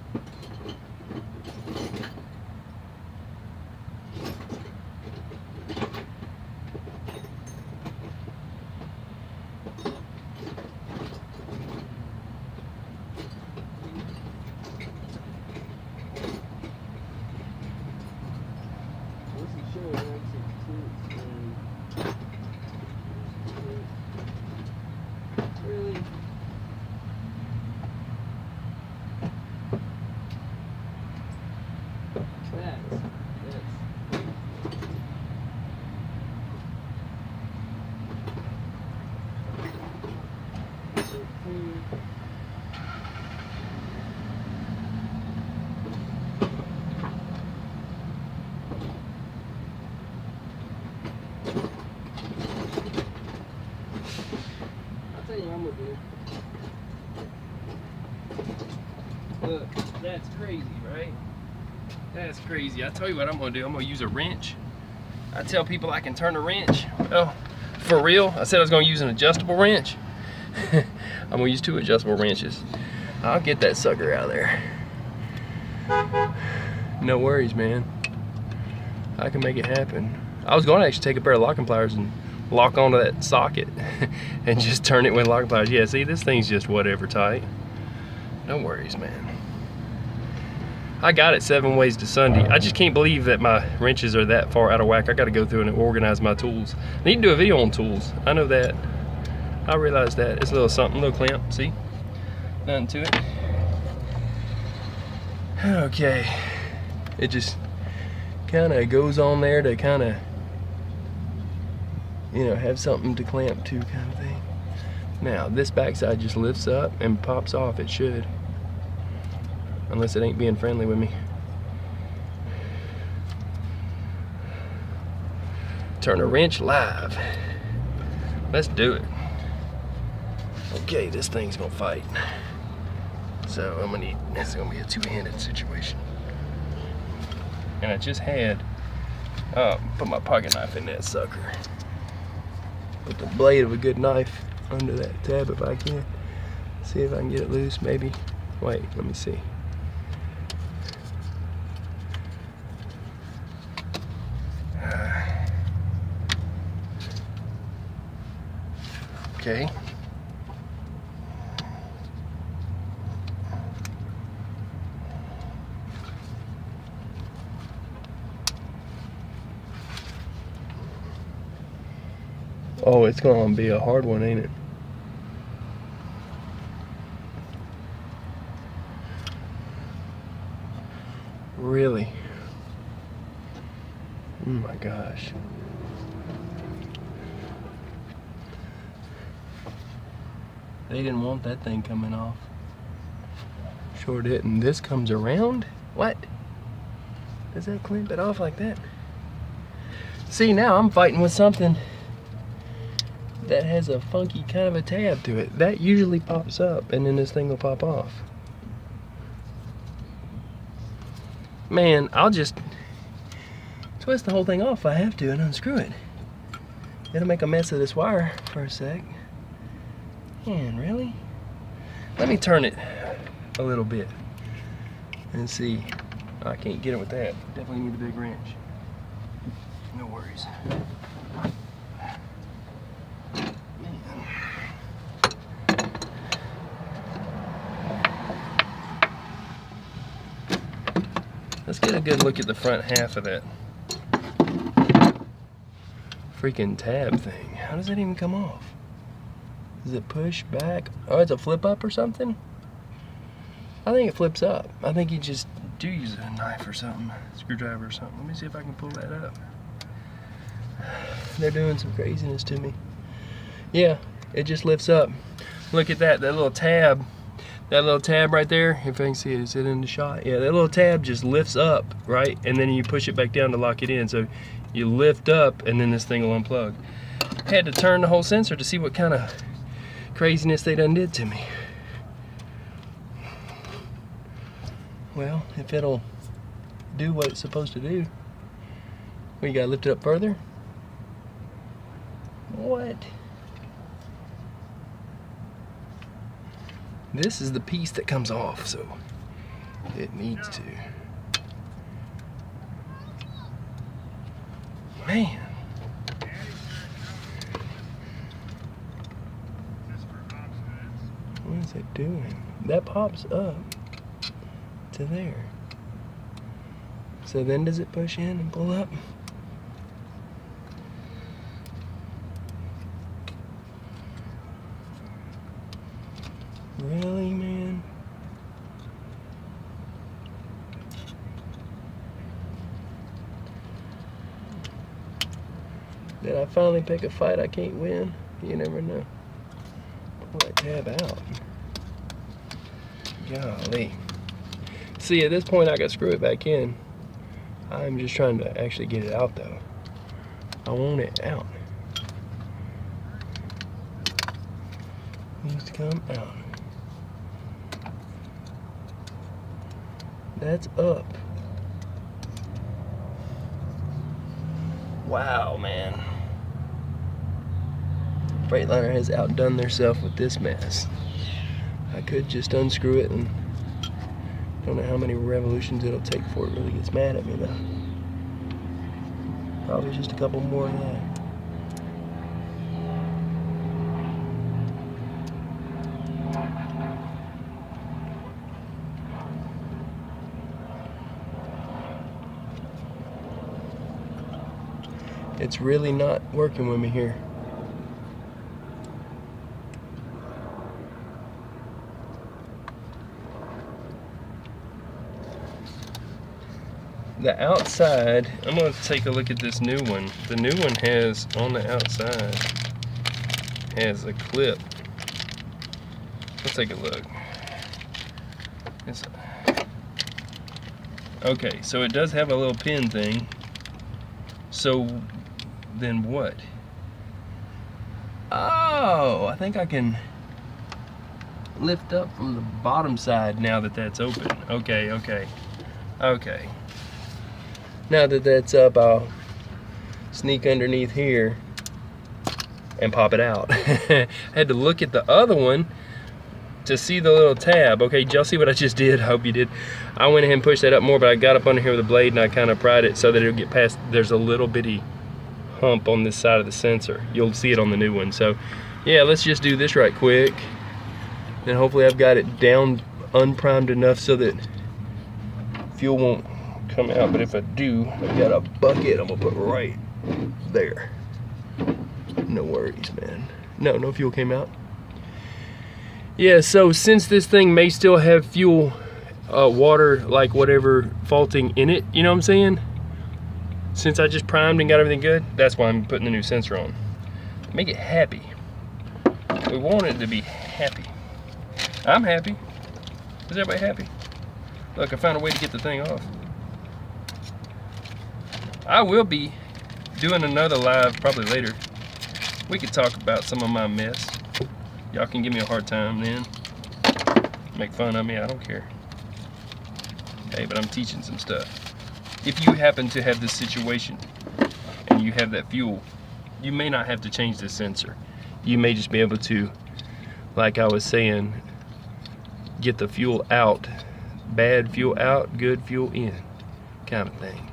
tell you what I'm gonna do. Look, that's crazy, right? That's crazy. I tell you what I'm gonna do. I'm gonna use a wrench. I tell people I can turn a wrench. Well, for real, I said I was gonna use an adjustable wrench. I'm gonna use 2 adjustable wrenches. I'll get that sucker out of there. No worries, man. I can make it happen. I was gonna actually take a pair of locking pliers and lock onto that socket and just turn it with locking pliers. Yeah, see, this thing's just whatever tight. No worries, man. I got it 7 ways to Sunday. I just can't believe that my wrenches are that far out of whack. I gotta go through and organize my tools. I need to do a video on tools. I know that. I realize that. It's a little something, little clamp, see? Nothing to it. Okay. It just kinda goes on there to kinda, you know, have something to clamp to kind of thing. Now, this backside just lifts up and pops off. It should. Unless it ain't being friendly with me. Turn a wrench live. Let's do it. Okay, this thing's gonna fight. So I'm gonna need, this is gonna be a 2-handed situation. And I just had, put my pocket knife in that sucker. Put the blade of a good knife under that tab if I can. See if I can get it loose, maybe. Wait, let me see. Okay. Oh, it's gonna be a hard one, ain't it? Really? Oh my gosh. They didn't want that thing coming off. Sure didn't. This comes around? What? Does that clamp it off like that? See, now I'm fighting with something that has a funky kind of a tab to it. That usually pops up and then this thing will pop off. Man, I'll just twist the whole thing off if I have to and unscrew it. It'll make a mess of this wire for a sec. Man, really? Let me turn it a little bit and see. I can't get it with that. Definitely need a big wrench. No worries. Let's get a good look at the front half of that freaking tab thing. How does that even come off? Does it push back? Oh, it's a flip up or something? I think it flips up. I think you just do use a knife or something, screwdriver or something. Let me see if I can pull that up. They're doing some craziness to me. Yeah, it just lifts up. Look at that little tab. That little tab right there, if I can see it, is it in the shot? Yeah, that little tab just lifts up, right? And then you push it back down to lock it in. So you lift up and then this thing will unplug. Had to turn the whole sensor to see what kind of craziness they done did to me. Well, if it'll do what it's supposed to do, we gotta lift it up further. What? This is the piece that comes off, so it needs to. Man. What is it doing? That pops up to there. So then does it push in and pull up? Really, man? Did I finally pick a fight I can't win? You never know. Pull that tab out. Golly. See, at this point I gotta screw it back in. I'm just trying to actually get it out though. I want it out. needs to come out. That's up. Wow, man. Freightliner has outdone themselves with this mess. I could just unscrew it, and don't know how many revolutions it'll take before it really gets mad at me though. Probably just a couple more than that. It's really not working with me here. The outside, I'm going to take a look at this new one. The new one has, on the outside, has a clip. Let's take a look. Okay, so it does have a little pin thing. So then what? Oh, I think I can lift up from the bottom side now that that's open. Okay. Now that that's up, I'll sneak underneath here and pop it out. I had to look at the other one to see the little tab. Okay, did y'all see what I just did? I hope you did. I went ahead and pushed that up more, but I got up under here with a blade and I kind of pried it so that it'll get past. There's a little bitty hump on this side of the sensor. You'll see it on the new one. So yeah, let's just do this right quick. Then hopefully I've got it down unprimed enough so that fuel won't come out. But if I do, I've got a bucket I'm gonna put right there. No worries, man. No fuel came out. Yeah, so since this thing may still have fuel, water, like whatever faulting in it, you know what I'm saying? Since I just primed and got everything good, that's why I'm putting the new sensor on. Make it happy. We want it to be happy. I'm happy. Is everybody happy? Look, I found a way to get the thing off. I will be doing another live probably later. We could talk about some of my mess. Y'all can give me a hard time then. Make fun of me, I don't care. Hey, but I'm teaching some stuff. If you happen to have this situation and you have that fuel, you may not have to change the sensor. You may just be able to, like I was saying, get the fuel out. Bad fuel out, good fuel in, kind of thing.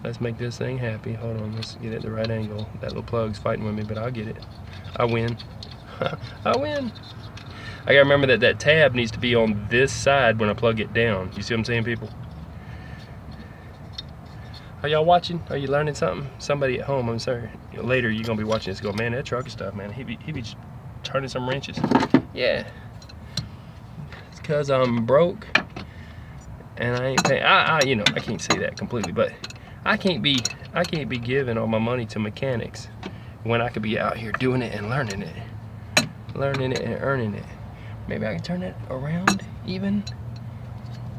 Let's make this thing happy. Hold on, let's get it at the right angle. That little plug's fighting with me, but I'll get it. I win. I win. I gotta remember that that tab needs to be on this side when I plug it down. You see what I'm saying, people? Are y'all watching? Are you learning something? Somebody at home, I'm sorry. Later you're gonna be watching this, go, man, that trucker stuff, man. He be turning some wrenches. Yeah. It's cause I'm broke and I ain't paying. You know, I can't say that completely, but I can't be giving all my money to mechanics when I could be out here doing it and learning it. Learning it and earning it. Maybe I can turn it around even.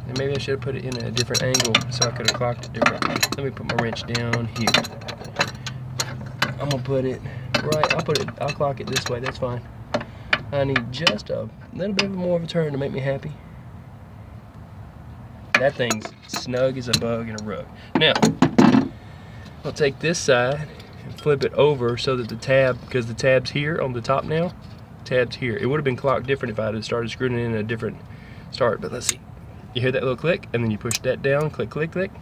And maybe I should have put it in a different angle so I could have clocked it different. Let me put my wrench down here. I'm gonna put it right, I'll clock it this way, that's fine. I need just a little bit more of a turn to make me happy. That thing's snug as a bug in a rug. Now, I'll take this side and flip it over so that the tab, because the tab's here on the top now, tab's here. It would have been clocked different if I had started screwing it in a different start, but let's see. You hear that little click, and then you push that down, click, click, click,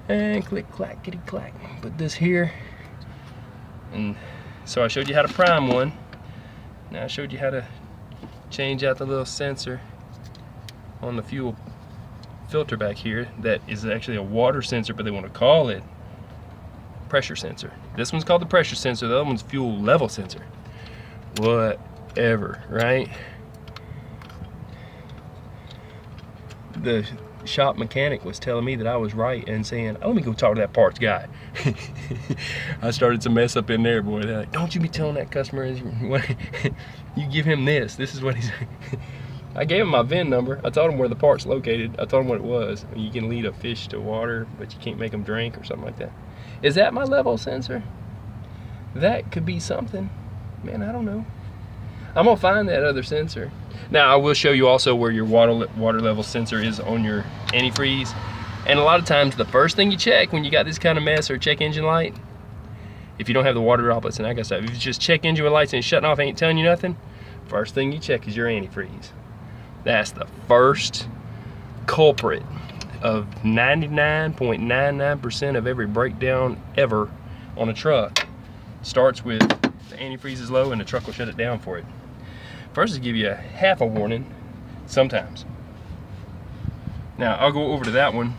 and click, clack, kitty, clack. Put this here, and so I showed you how to prime one. Now I showed you how to change out the little sensor on the fuel filter back here. That is actually a water sensor, but they want to call it pressure sensor. This one's called the pressure sensor, the other one's fuel level sensor. Whatever, right? The shop mechanic was telling me that I was right and saying, oh, let me go talk to that parts guy. I started to mess up in there, boy. They're like, don't you be telling that customer, you give him this. This is what he's. I gave him my VIN number. I told him where the part's located. I told him what it was. You can lead a fish to water, but you can't make them drink or something like that. Is that my level sensor? That could be something. Man, I don't know. I'm gonna find that other sensor. Now I will show you also where your water level sensor is on your antifreeze. And a lot of times the first thing you check when you got this kind of mess, or check engine light, if you don't have the water droplets and that kind of stuff, if you just check engine lights and it's shutting off, ain't telling you nothing, first thing you check is your antifreeze. That's the first culprit of 99.99% of every breakdown ever on a truck. Starts with the antifreeze is low and the truck will shut it down for it. First is give you a half a warning sometimes. Now I'll go over to that one.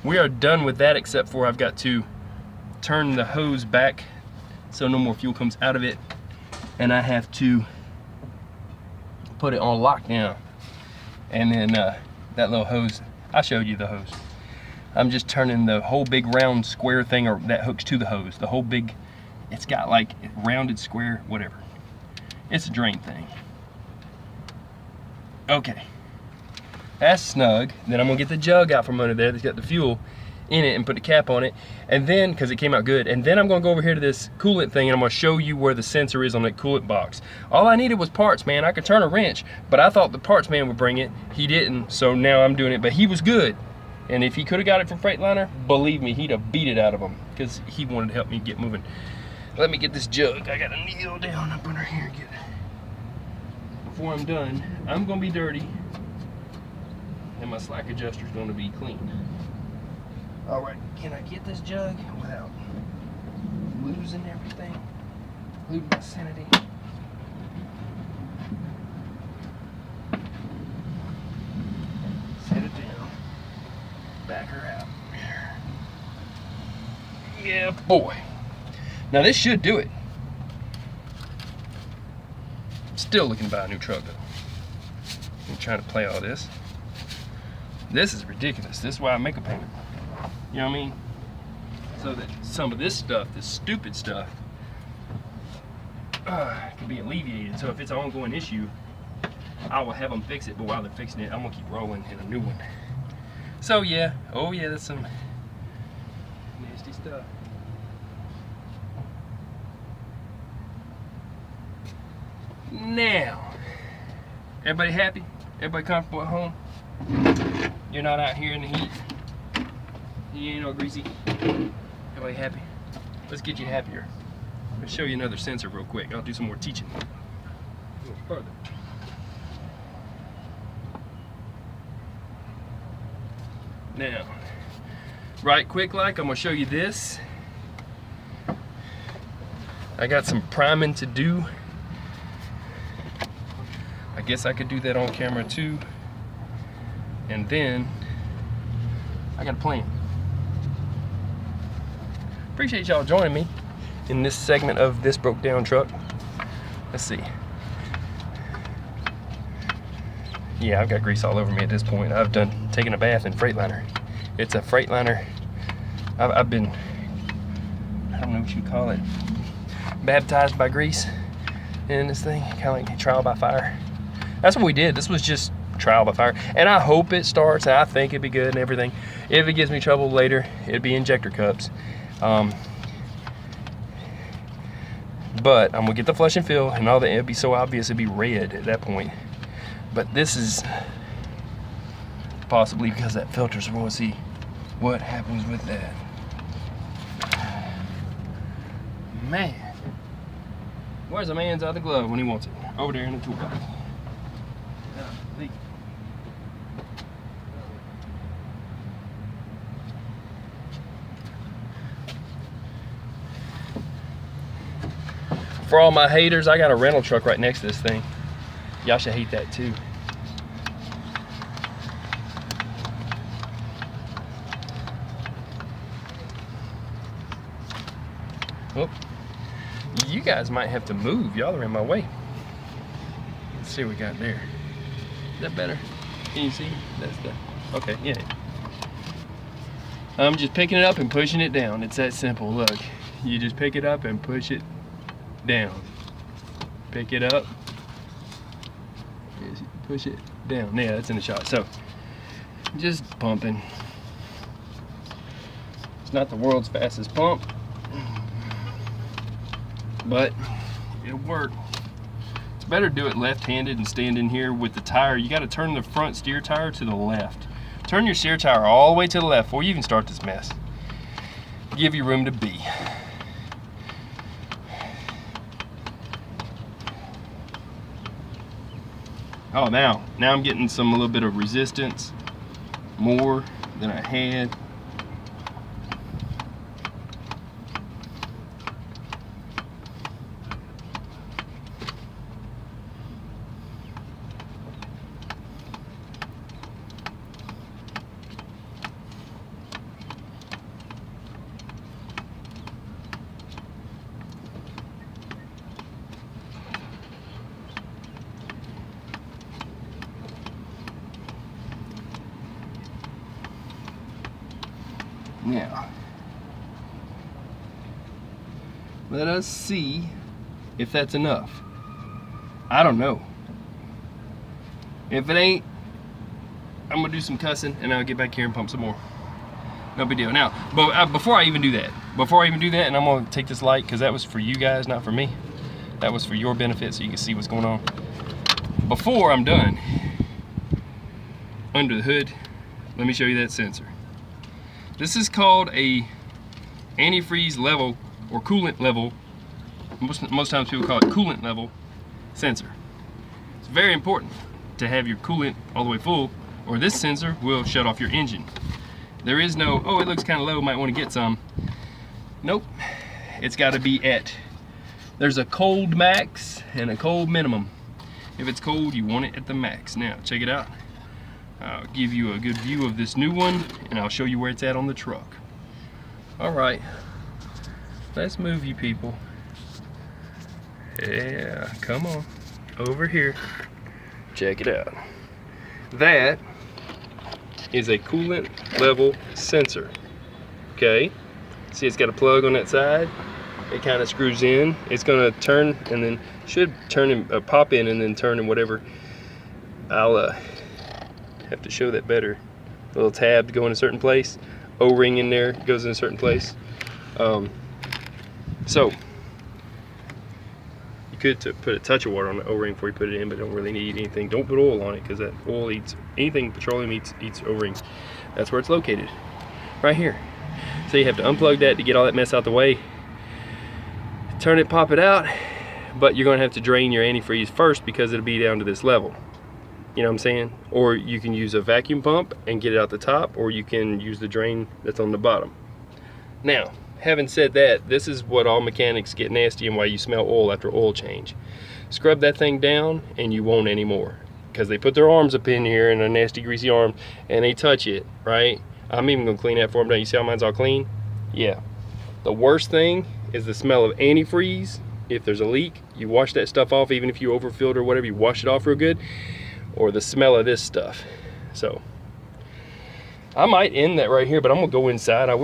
We are done with that, except for I've got to turn the hose back so no more fuel comes out of it, and I have to put it on lockdown. And then that little hose, I showed you the hose. I'm just turning the whole big round square thing that hooks to the hose. The whole big, it's got like rounded square, whatever. It's a drain thing. Okay, that's snug. Then I'm gonna get the jug out from under there that's got the fuel in it and put the cap on it. And then, cause it came out good, and then I'm gonna go over here to this coolant thing and I'm gonna show you where the sensor is on that coolant box. All I needed was parts, man. I could turn a wrench, but I thought the parts man would bring it. He didn't, so now I'm doing it, but he was good. And if he could have got it from Freightliner, believe me, he'd have beat it out of him, because he wanted to help me get moving. Let me get this jug. I gotta kneel down up under here and get it. Before I'm done, I'm gonna be dirty, and my slack adjuster is gonna be clean. All right, can I get this jug without losing everything, losing my sanity? Set it down, back her out. Yeah, boy. Now this should do it. Still looking to buy a new truck though. I'm trying to play all this. This is ridiculous. This is why I make a payment. You know what I mean? So that some of this stuff, this stupid stuff, can be alleviated. So if it's an ongoing issue, I will have them fix it, but while they're fixing it, I'm gonna keep rolling in a new one. So yeah, oh yeah, that's some nasty stuff. Now, everybody happy? Everybody comfortable at home? You're not out here in the heat? You ain't all greasy? Everybody happy? Let's get you happier. Let's show you another sensor real quick. I'll do some more teaching. A little further. Now, right quick like, I'm gonna show you this. I got some priming to do. I guess I could do that on camera too. And then I got a plan. Appreciate y'all joining me in this segment of this broke down truck. Let's see. Yeah, I've got grease all over me at this point. I've taken a bath in Freightliner. It's a Freightliner. I've been, I don't know what you call it, baptized by grease in this thing, kind of like trial by fire. That's what we did. This was just trial by fire. And I hope it starts, and I think it'd be good and everything. If it gives me trouble later, it'd be injector cups. But I'm gonna get the flush and fill, and all that. It'd be so obvious it'd be red at that point. But this is possibly because that filter, so we'll see what happens with that. Man, where's a man's other glove when he wants it? Over there in the toolbox. For all my haters, I got a rental truck right next to this thing. Y'all should hate that too. Oh, you guys might have to move. Y'all are in my way. Let's see what we got there. Is that better? Can you see? That's the, okay, yeah. I'm just picking it up and pushing it down. It's that simple. Look, you just pick it up and push it down. Pick it up, push it down. Yeah, that's in the shot. So just pumping. It's not the world's fastest pump, but it'll work. It's better do it left-handed and stand in here with the tire. You got to turn the front steer tire to the left. Turn your steer tire all the way to the left before you even start this mess. Give you room to be. Oh, now I'm getting a little bit of resistance, more than I had. Now, let us see if that's enough. I don't know. If it ain't, I'm gonna do some cussing and I'll get back here and pump some more. No big deal. Now, but before I even do that, and I'm gonna take this light because that was for you guys, not for me. That was for your benefit so you can see what's going on. Before I'm done, under the hood, let me show you that sensor. This is called a antifreeze level or coolant level. Most times people call it coolant level sensor. It's very important to have your coolant all the way full, or this sensor will shut off your engine. There is no, oh, it looks kind of low, might want to get some. Nope, it's got to be at, there's a cold max and a cold minimum. If it's cold, you want it at the max. Now, check it out. I'll give you a good view of this new one and I'll show you where it's at on the truck. All right, let's move you people. Yeah, come on, over here. Check it out. That is a coolant level sensor, okay? See, it's got a plug on that side. It kind of screws in. It's gonna turn and then should turn and pop in and then turn and whatever. I'll have to show that better. A little tab to go in a certain place. O-ring in there goes in a certain place. So you could put a touch of water on the O-ring before you put it in, but don't really need anything. Don't put oil on it because that oil eats anything. Petroleum eats O-rings. That's where it's located, right here. So you have to unplug that to get all that mess out the way. Turn it, pop it out, but you're gonna have to drain your antifreeze first because it'll be down to this level. You know what I'm saying? Or you can use a vacuum pump and get it out the top, or you can use the drain that's on the bottom. Now, having said that, this is what all mechanics get nasty and why you smell oil after oil change. Scrub that thing down and you won't anymore. Because they put their arms up in here in a nasty greasy arm and they touch it, right? I'm even gonna clean that for them. Don't you see how mine's all clean? Yeah. The worst thing is the smell of antifreeze. If there's a leak, you wash that stuff off, even if you overfilled or whatever, you wash it off real good. Or the smell of this stuff. So I might end that right here, but I'm gonna go inside. I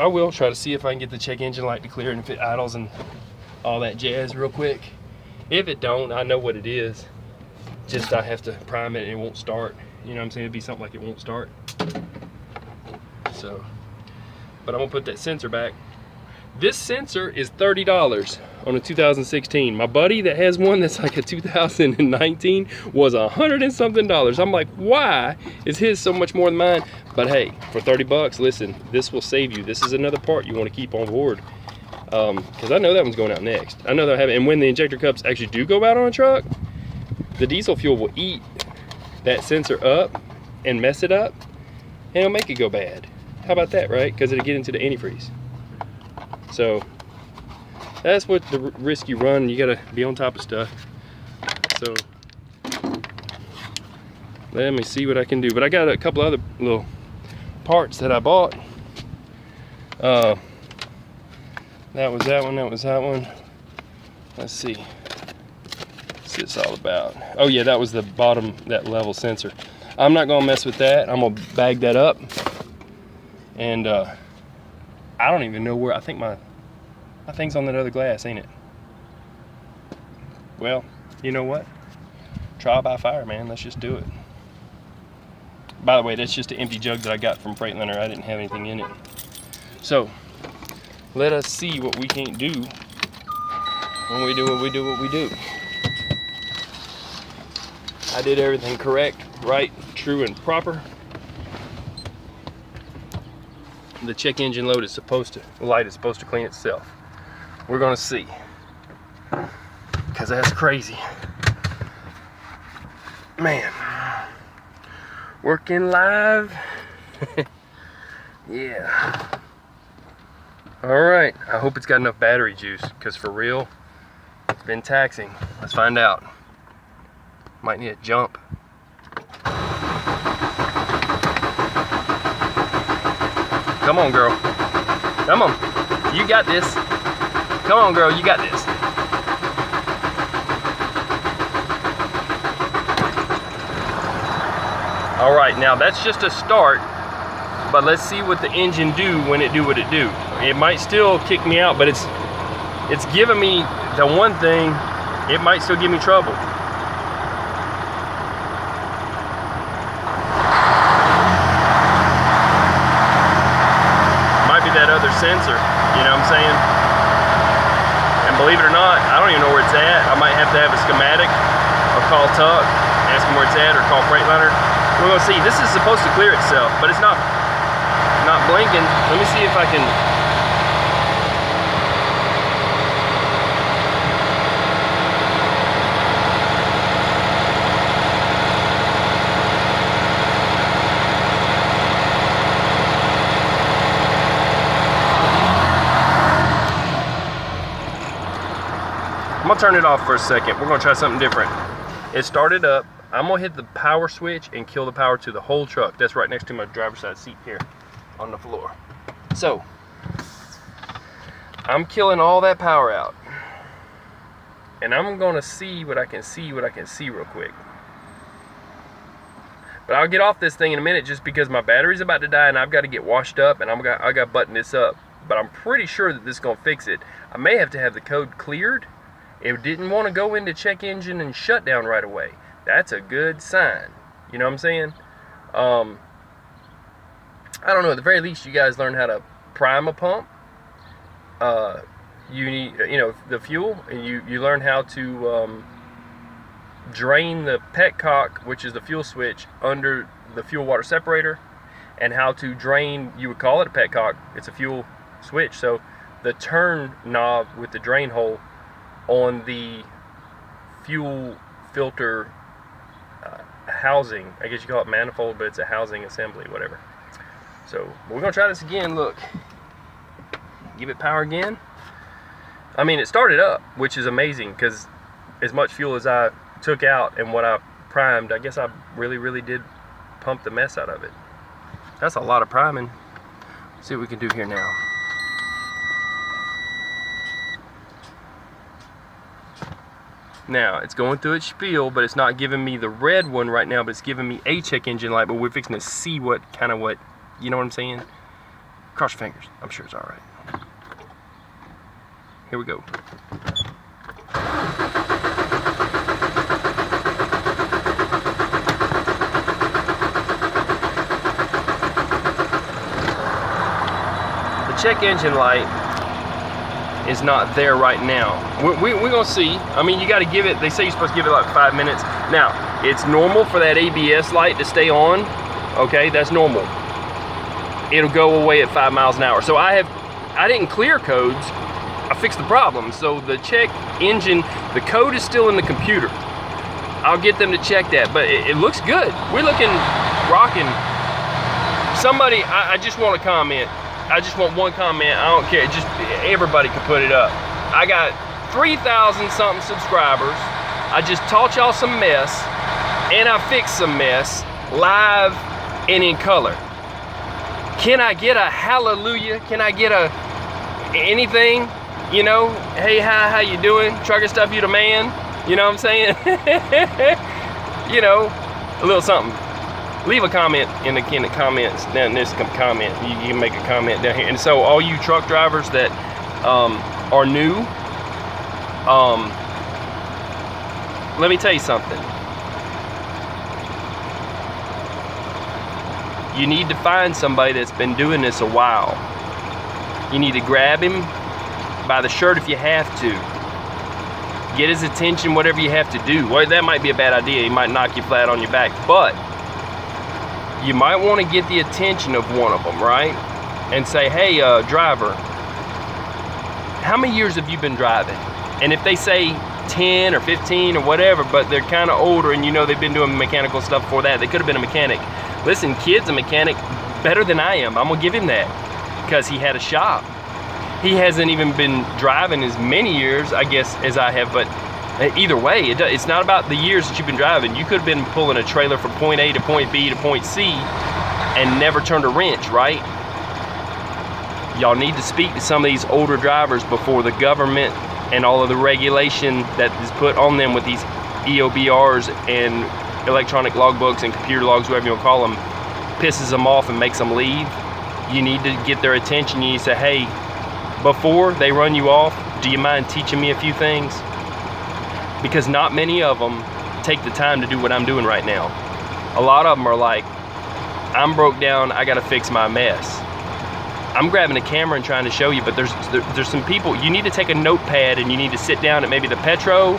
will try to see if I can get the check engine light to clear and if it idles and all that jazz real quick. If it don't, I know what it is. Just I have to prime it and it won't start. You know what I'm saying? It'd be something like it won't start. So, but I'm gonna put that sensor back. This sensor is $30 on a 2016. My buddy that has one that's like a 2019 was $100 and something. I'm like, why is his so much more than mine? But hey, for 30 bucks, listen, this will save you. This is another part you want to keep on board. Because I know that one's going out next. I know they'll have it. And when the injector cups actually do go out on a truck, the diesel fuel will eat that sensor up and mess it up, and it'll make it go bad. How about that, right? Because it'll get into the antifreeze. So that's what the risk you run. You gotta be on top of stuff. So let me see what I can do. But I got a couple other little parts that I bought. That was that one, that was that one. Let's see. What's this all about? Oh yeah, that was the bottom, that level sensor. I'm not gonna mess with that. I'm gonna bag that up. And I don't even know where, I think my thing's on that other glass, ain't it? Well, you know what? Trial by fire, man. Let's just do it. By the way, that's just an empty jug that I got from Freightliner. I didn't have anything in it. So, let us see what we can't do when we do what we do. I did everything correct, right, true, and proper. The check engine light is supposed to clean itself. We're gonna see, because that's crazy. Man, working live. Yeah. All right, I hope it's got enough battery juice, because for real, it's been taxing. Let's find out. Might need a jump. Come on, girl. Come on. You got this. Come on, girl. You got this. All right, now that's just a start, but let's see what the engine do when it do what it do. It might still kick me out, but it's giving me the one thing. It might still give me trouble. That other sensor, you know what I'm saying? And believe it or not, I don't even know where it's at. I might have to have a schematic or call Tuck, ask him where it's at, or call Freightliner. We're gonna see. This is supposed to clear itself, but it's not blinking. Let me see if I can. I'm gonna turn it off for a second. We're gonna try something different. It started up. I'm gonna hit the power switch and kill the power to the whole truck. That's right next to my driver's side seat here on the floor. So, I'm killing all that power out. And I'm gonna see what I can see real quick. But I'll get off this thing in a minute just because my battery's about to die and I've got to get washed up and I got to button this up. But I'm pretty sure that this is gonna fix it. I may have to have the code cleared. It didn't want to go into check engine and shut down right away. That's a good sign. You know what I'm saying? I don't know. At the very least, you guys learn how to prime a pump. You need, the fuel, and you learn how to drain the petcock, which is the fuel switch, under the fuel water separator, and how to drain. You would call it a petcock. It's a fuel switch. So the turn knob with the drain hole on the fuel filter housing. I guess you call it manifold, but it's a housing assembly, whatever. So we're gonna try this again. Look, give it power again. I mean, it started up, which is amazing because as much fuel as I took out and what I primed, I guess I really did pump the mess out of it. That's a lot of priming. Let's see what we can do here now. Now, it's going through its spiel, but it's not giving me the red one right now, but it's giving me a check engine light, but we're fixing to see what, you know what I'm saying? Cross your fingers. I'm sure it's all right. Here we go. The check engine light is not there right now. We're gonna see. I mean, you got to give it, they say you're supposed to give it like 5 minutes. Now, it's normal for that ABS light to stay on. Okay, that's normal. It'll go away at 5 miles an hour. So I didn't clear codes. I fixed the problem. So the check engine, the code is still in the computer. I'll get them to check that, but it looks good. We're looking rocking. Somebody, I just want to comment. I just want one comment. I don't care. Just everybody can put it up. I got 3,000 something subscribers. I just taught y'all some mess, and I fixed some mess live and in color. Can I get a hallelujah? Can I get a anything? You know, hey, hi, how you doing? Trucker stuff, you the man. You know what I'm saying? You know, a little something. Leave a comment in the comments down this comment. You can make a comment down here. And so all you truck drivers that are new, let me tell you something. You need to find somebody that's been doing this a while. You need to grab him by the shirt if you have to. Get his attention, whatever you have to do. Well, that might be a bad idea. He might knock you flat on your back, but you might want to get the attention of one of them, right? And say, hey, driver, how many years have you been driving? And if they say 10 or 15 or whatever, but they're kind of older and you know they've been doing mechanical stuff before that, they could have been a mechanic. Listen, kid's a mechanic better than I am. I'm gonna give him that because he had a shop. He hasn't even been driving as many years, I guess, as I have, but either way, it's not about the years that you've been driving. You could have been pulling a trailer from point A to point B to point C and never turned a wrench, right? Y'all need to speak to some of these older drivers before the government and all of the regulation that is put on them with these EOBRs and electronic logbooks and computer logs, whatever you want to call them, pisses them off and makes them leave. You need to get their attention. You need to say, hey, before they run you off, do you mind teaching me a few things? Because not many of them take the time to do what I'm doing right now. A lot of them are like, I'm broke down, I gotta fix my mess. I'm grabbing a camera and trying to show you, but there's some people, you need to take a notepad and you need to sit down at maybe the Petro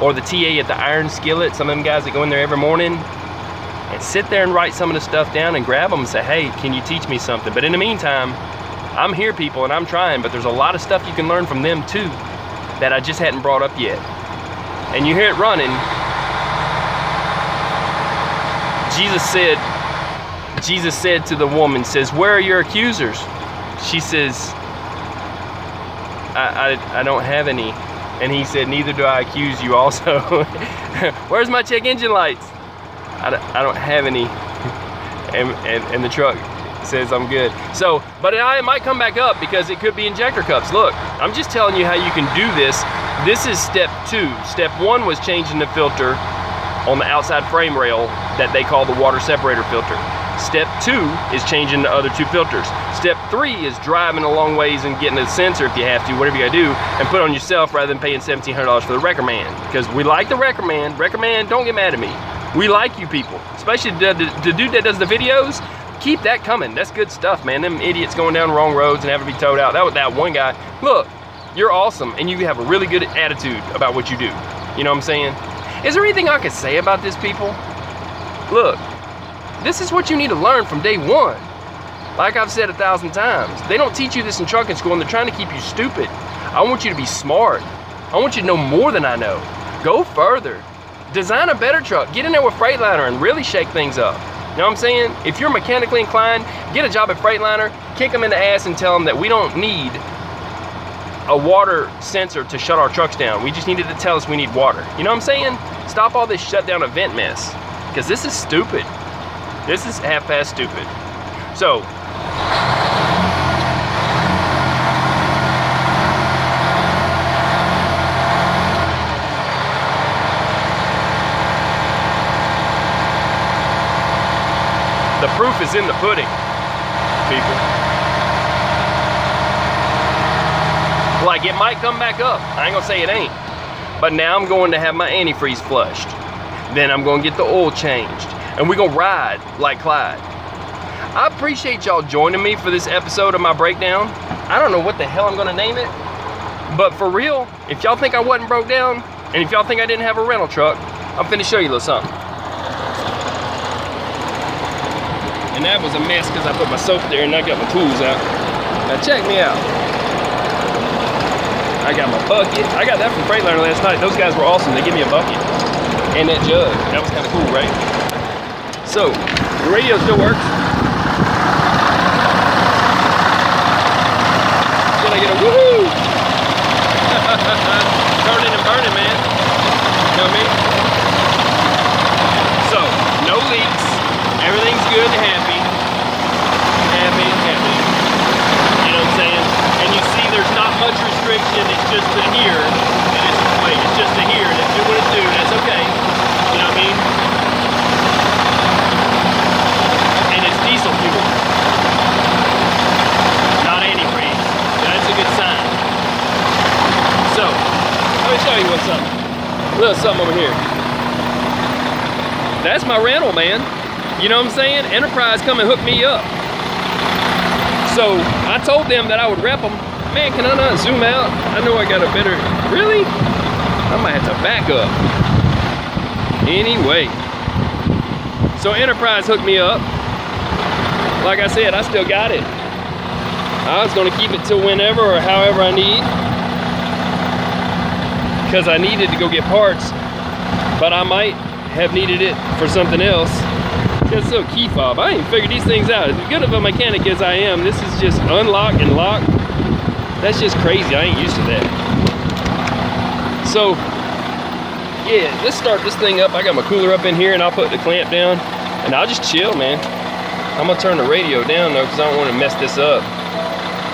or the TA at the Iron Skillet, some of them guys that go in there every morning, and sit there and write some of the stuff down and grab them and say, hey, can you teach me something? But in the meantime, I'm here, people, and I'm trying, but there's a lot of stuff you can learn from them too that I just hadn't brought up yet. And you hear it running. Jesus said to the woman, says, where are your accusers? She says, I don't have any. And he said, neither do I accuse you also. Where's my check engine lights? I don't have any. And the truck says I'm good. So, but it might come back up because it could be injector cups. Look, I'm just telling you how you can do this. This is step 2. Step 1 was changing the filter on the outside frame rail that they call the water separator filter. Step 2 is changing the other 2 filters. Step 3 is driving a long ways and getting a sensor if you have to, whatever you gotta do, and put on yourself rather than paying $1,700 for the Wrecker Man. Because we like the Wrecker Man. Wrecker Man, don't get mad at me. We like you people, especially the dude that does the videos. Keep that coming. That's good stuff, man. Them idiots going down the wrong roads and having to be towed out. That one guy, look, you're awesome and you have a really good attitude about what you do. You know what I'm saying? Is there anything I could say about this, people? Look, this is what you need to learn from day one. Like I've said 1,000 times, they don't teach you this in trucking school and they're trying to keep you stupid. I want you to be smart. I want you to know more than I know. Go further. Design a better truck. Get in there with Freightliner and really shake things up. You know what I'm saying? If you're mechanically inclined, get a job at Freightliner, kick them in the ass and tell them that we don't need a water sensor to shut our trucks down. We just needed to tell us we need water. You know what I'm saying? Stop all this shutdown event mess. Because this is stupid. This is half-past stupid. So, the proof is in the pudding, people. Like, it might come back up. I ain't gonna say it ain't. But now I'm going to have my antifreeze flushed. Then I'm gonna get the oil changed. And we're gonna ride like Clyde. I appreciate y'all joining me for this episode of my breakdown. I don't know what the hell I'm gonna name it. But for real, if y'all think I wasn't broke down, and if y'all think I didn't have a rental truck, I'm finna show you a little something. And that was a mess because I put my soap there and I got my tools out. Now check me out. I got my bucket. I got that from Freightliner last night. Those guys were awesome. They gave me a bucket and that jug. That was kind of cool, right? So, the radio still works. Can I get a woohoo? Turning and burning, man. You know what I mean? So, no leaks. Everything's good and happy. Happy and happy. You know what I'm saying? And you see there's not much restriction. It's just to here. And it's just to here. And it's do what it do. That's okay. You know what I mean? And it's diesel fuel. Not antifreeze. That's a good sign. So, let me show you what's up. A little something over here. That's my rental, man. You know what I'm saying? Enterprise come and hook me up. So I told them that I would rep them. Man, can I not zoom out? I know I got a better, really? I might have to back up. Anyway, so Enterprise hooked me up. Like I said, I still got it. I was gonna keep it till whenever or however I need, because I needed to go get parts, but I might have needed it for something else. It's still key fob. I ain't figured these things out. As good of a mechanic as I am, this is just unlock and lock. That's just crazy. I ain't used to that. So, yeah, let's start this thing up. I got my cooler up in here, and I'll put the clamp down, and I'll just chill, man. I'm gonna turn the radio down though, because I don't want to mess this up.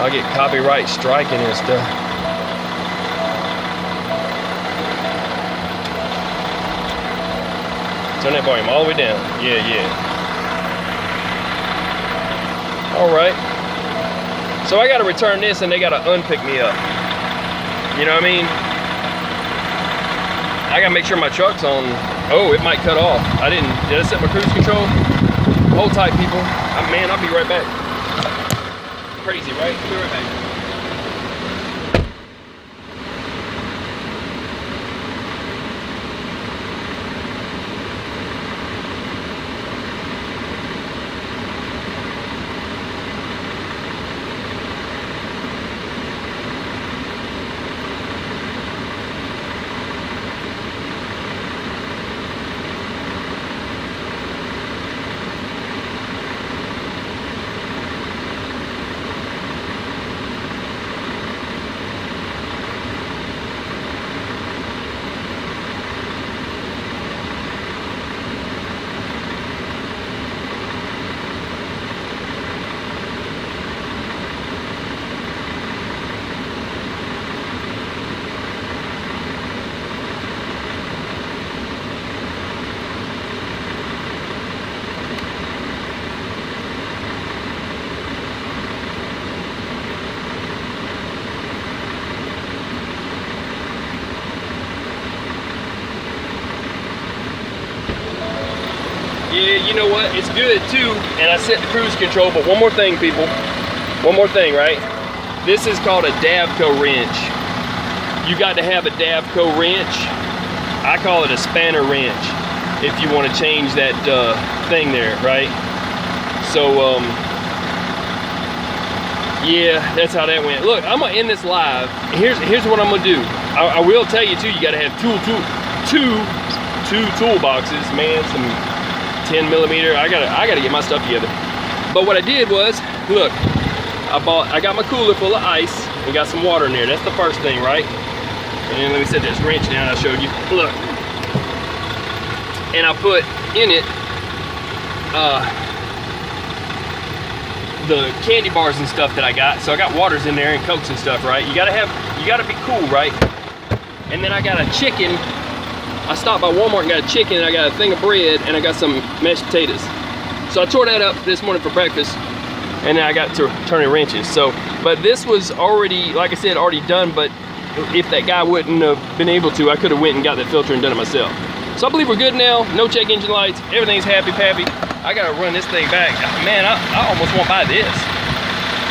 I'll get copyright striking and stuff. Turn that volume all the way down. Yeah, yeah. All right. So I got to return this, and they got to unpick me up. You know what I mean? I got to make sure my truck's on. Oh, it might cut off. Did I set my cruise control? Hold tight, people. Man, I'll be right back. Crazy, right? I'll be right back. Yeah, you know what? It's good too. And I set the cruise control, but one more thing, people. One more thing, right? This is called a Davco wrench. You got to have a Davco wrench. I call it a spanner wrench if you want to change that thing there, right? So, yeah, that's how that went. Look, I'm gonna end this live. Here's what I'm gonna do. I will tell you too, you gotta have two toolboxes, man. Some 10mm. I gotta get my stuff together. But what I did was, look, I got my cooler full of ice and got some water in there. That's the first thing, right? And then let me set this wrench down I showed you. Look. And I put in it the candy bars and stuff that I got. So I got waters in there and Cokes and stuff, right? You gotta be cool, right? And then I got a chicken. I stopped by Walmart and got a chicken, and I got a thing of bread, and I got some mashed potatoes. So I tore that up this morning for breakfast, and then I got to turning wrenches. So, but this was already, like I said, already done, but if that guy wouldn't have been able to, I could have went and got that filter and done it myself. So I believe we're good now. No check engine lights. Everything's happy-pappy. I gotta run this thing back. Man, I almost want to buy this.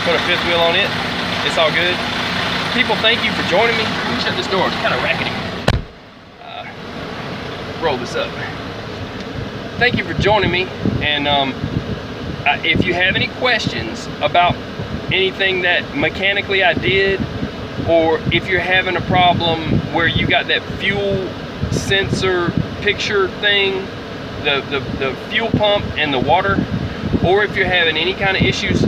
Put a fifth wheel on it. It's all good. People, thank you for joining me. Let me shut this door. It's kind of rackety. Roll this up. Thank you for joining me, and if you have any questions about anything that mechanically I did, or if you're having a problem where you got that fuel sensor picture thing, the fuel pump and the water, or if you're having any kind of issues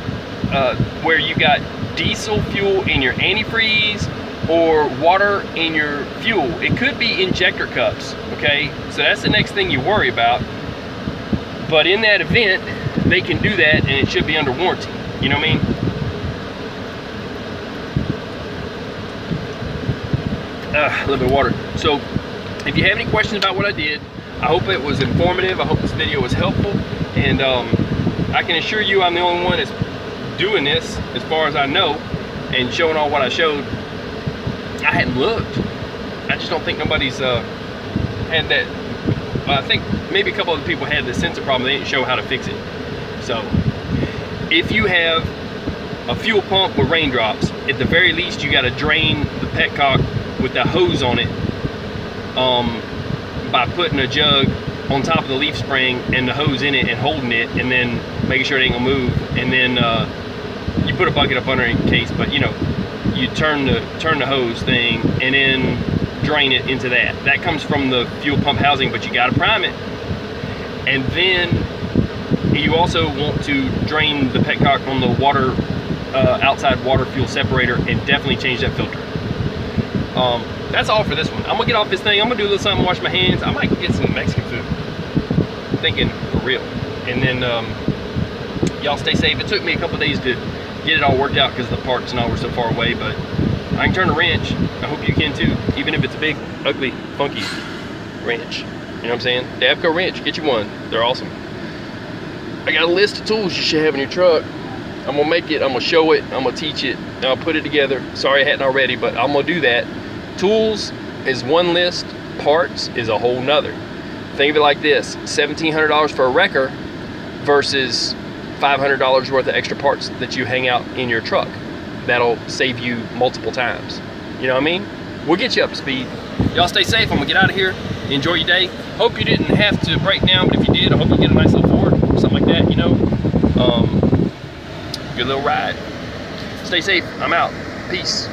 where you got diesel fuel in your antifreeze or water in your fuel, it could be injector cups, okay? So that's the next thing you worry about. But in that event, they can do that and it should be under warranty. You know what I mean? A little bit of water. So if you have any questions about what I did, I hope it was informative. I hope this video was helpful. And I can assure you I'm the only one that's doing this as far as I know and showing all what I showed. I hadn't looked. I just don't think nobody's had that. I think maybe a couple other people had the sensor problem. They didn't show how to fix it. So if you have a fuel pump with raindrops, at the very least you got to drain the petcock with the hose on it by putting a jug on top of the leaf spring and the hose in it and holding it, and then making sure it ain't gonna move, and then you put a bucket up under it in case, but you know, you turn the hose thing and then drain it into that. That comes from the fuel pump housing, but you gotta prime it. And then you also want to drain the petcock on the water, outside water fuel separator, and definitely change that filter. That's all for this one. I'm gonna get off this thing. I'm gonna do a little something, wash my hands. I might get some Mexican food. Thinking for real. And then y'all stay safe. It took me a couple days to get it all worked out because the parts and all were so far away, but I can turn a wrench. I hope you can too, even if it's a big, ugly, funky wrench. You know what I'm saying? Davco wrench, get you one. They're awesome. I got a list of tools you should have in your truck. I'm gonna make it, I'm gonna show it, I'm gonna teach it, and I'll put it together. Sorry I hadn't already, but I'm gonna do that. Tools is one list, parts is a whole nother. Think of it like this, $1,700 for a wrecker versus $500 worth of extra parts that you hang out in your truck. That'll save you multiple times. You know what I mean? We'll get you up to speed. Y'all stay safe, I'm gonna get out of here. Enjoy your day. Hope you didn't have to break down, but if you did, I hope you get a nice little Ford or something like that, you know. Good little ride. Stay safe, I'm out. Peace.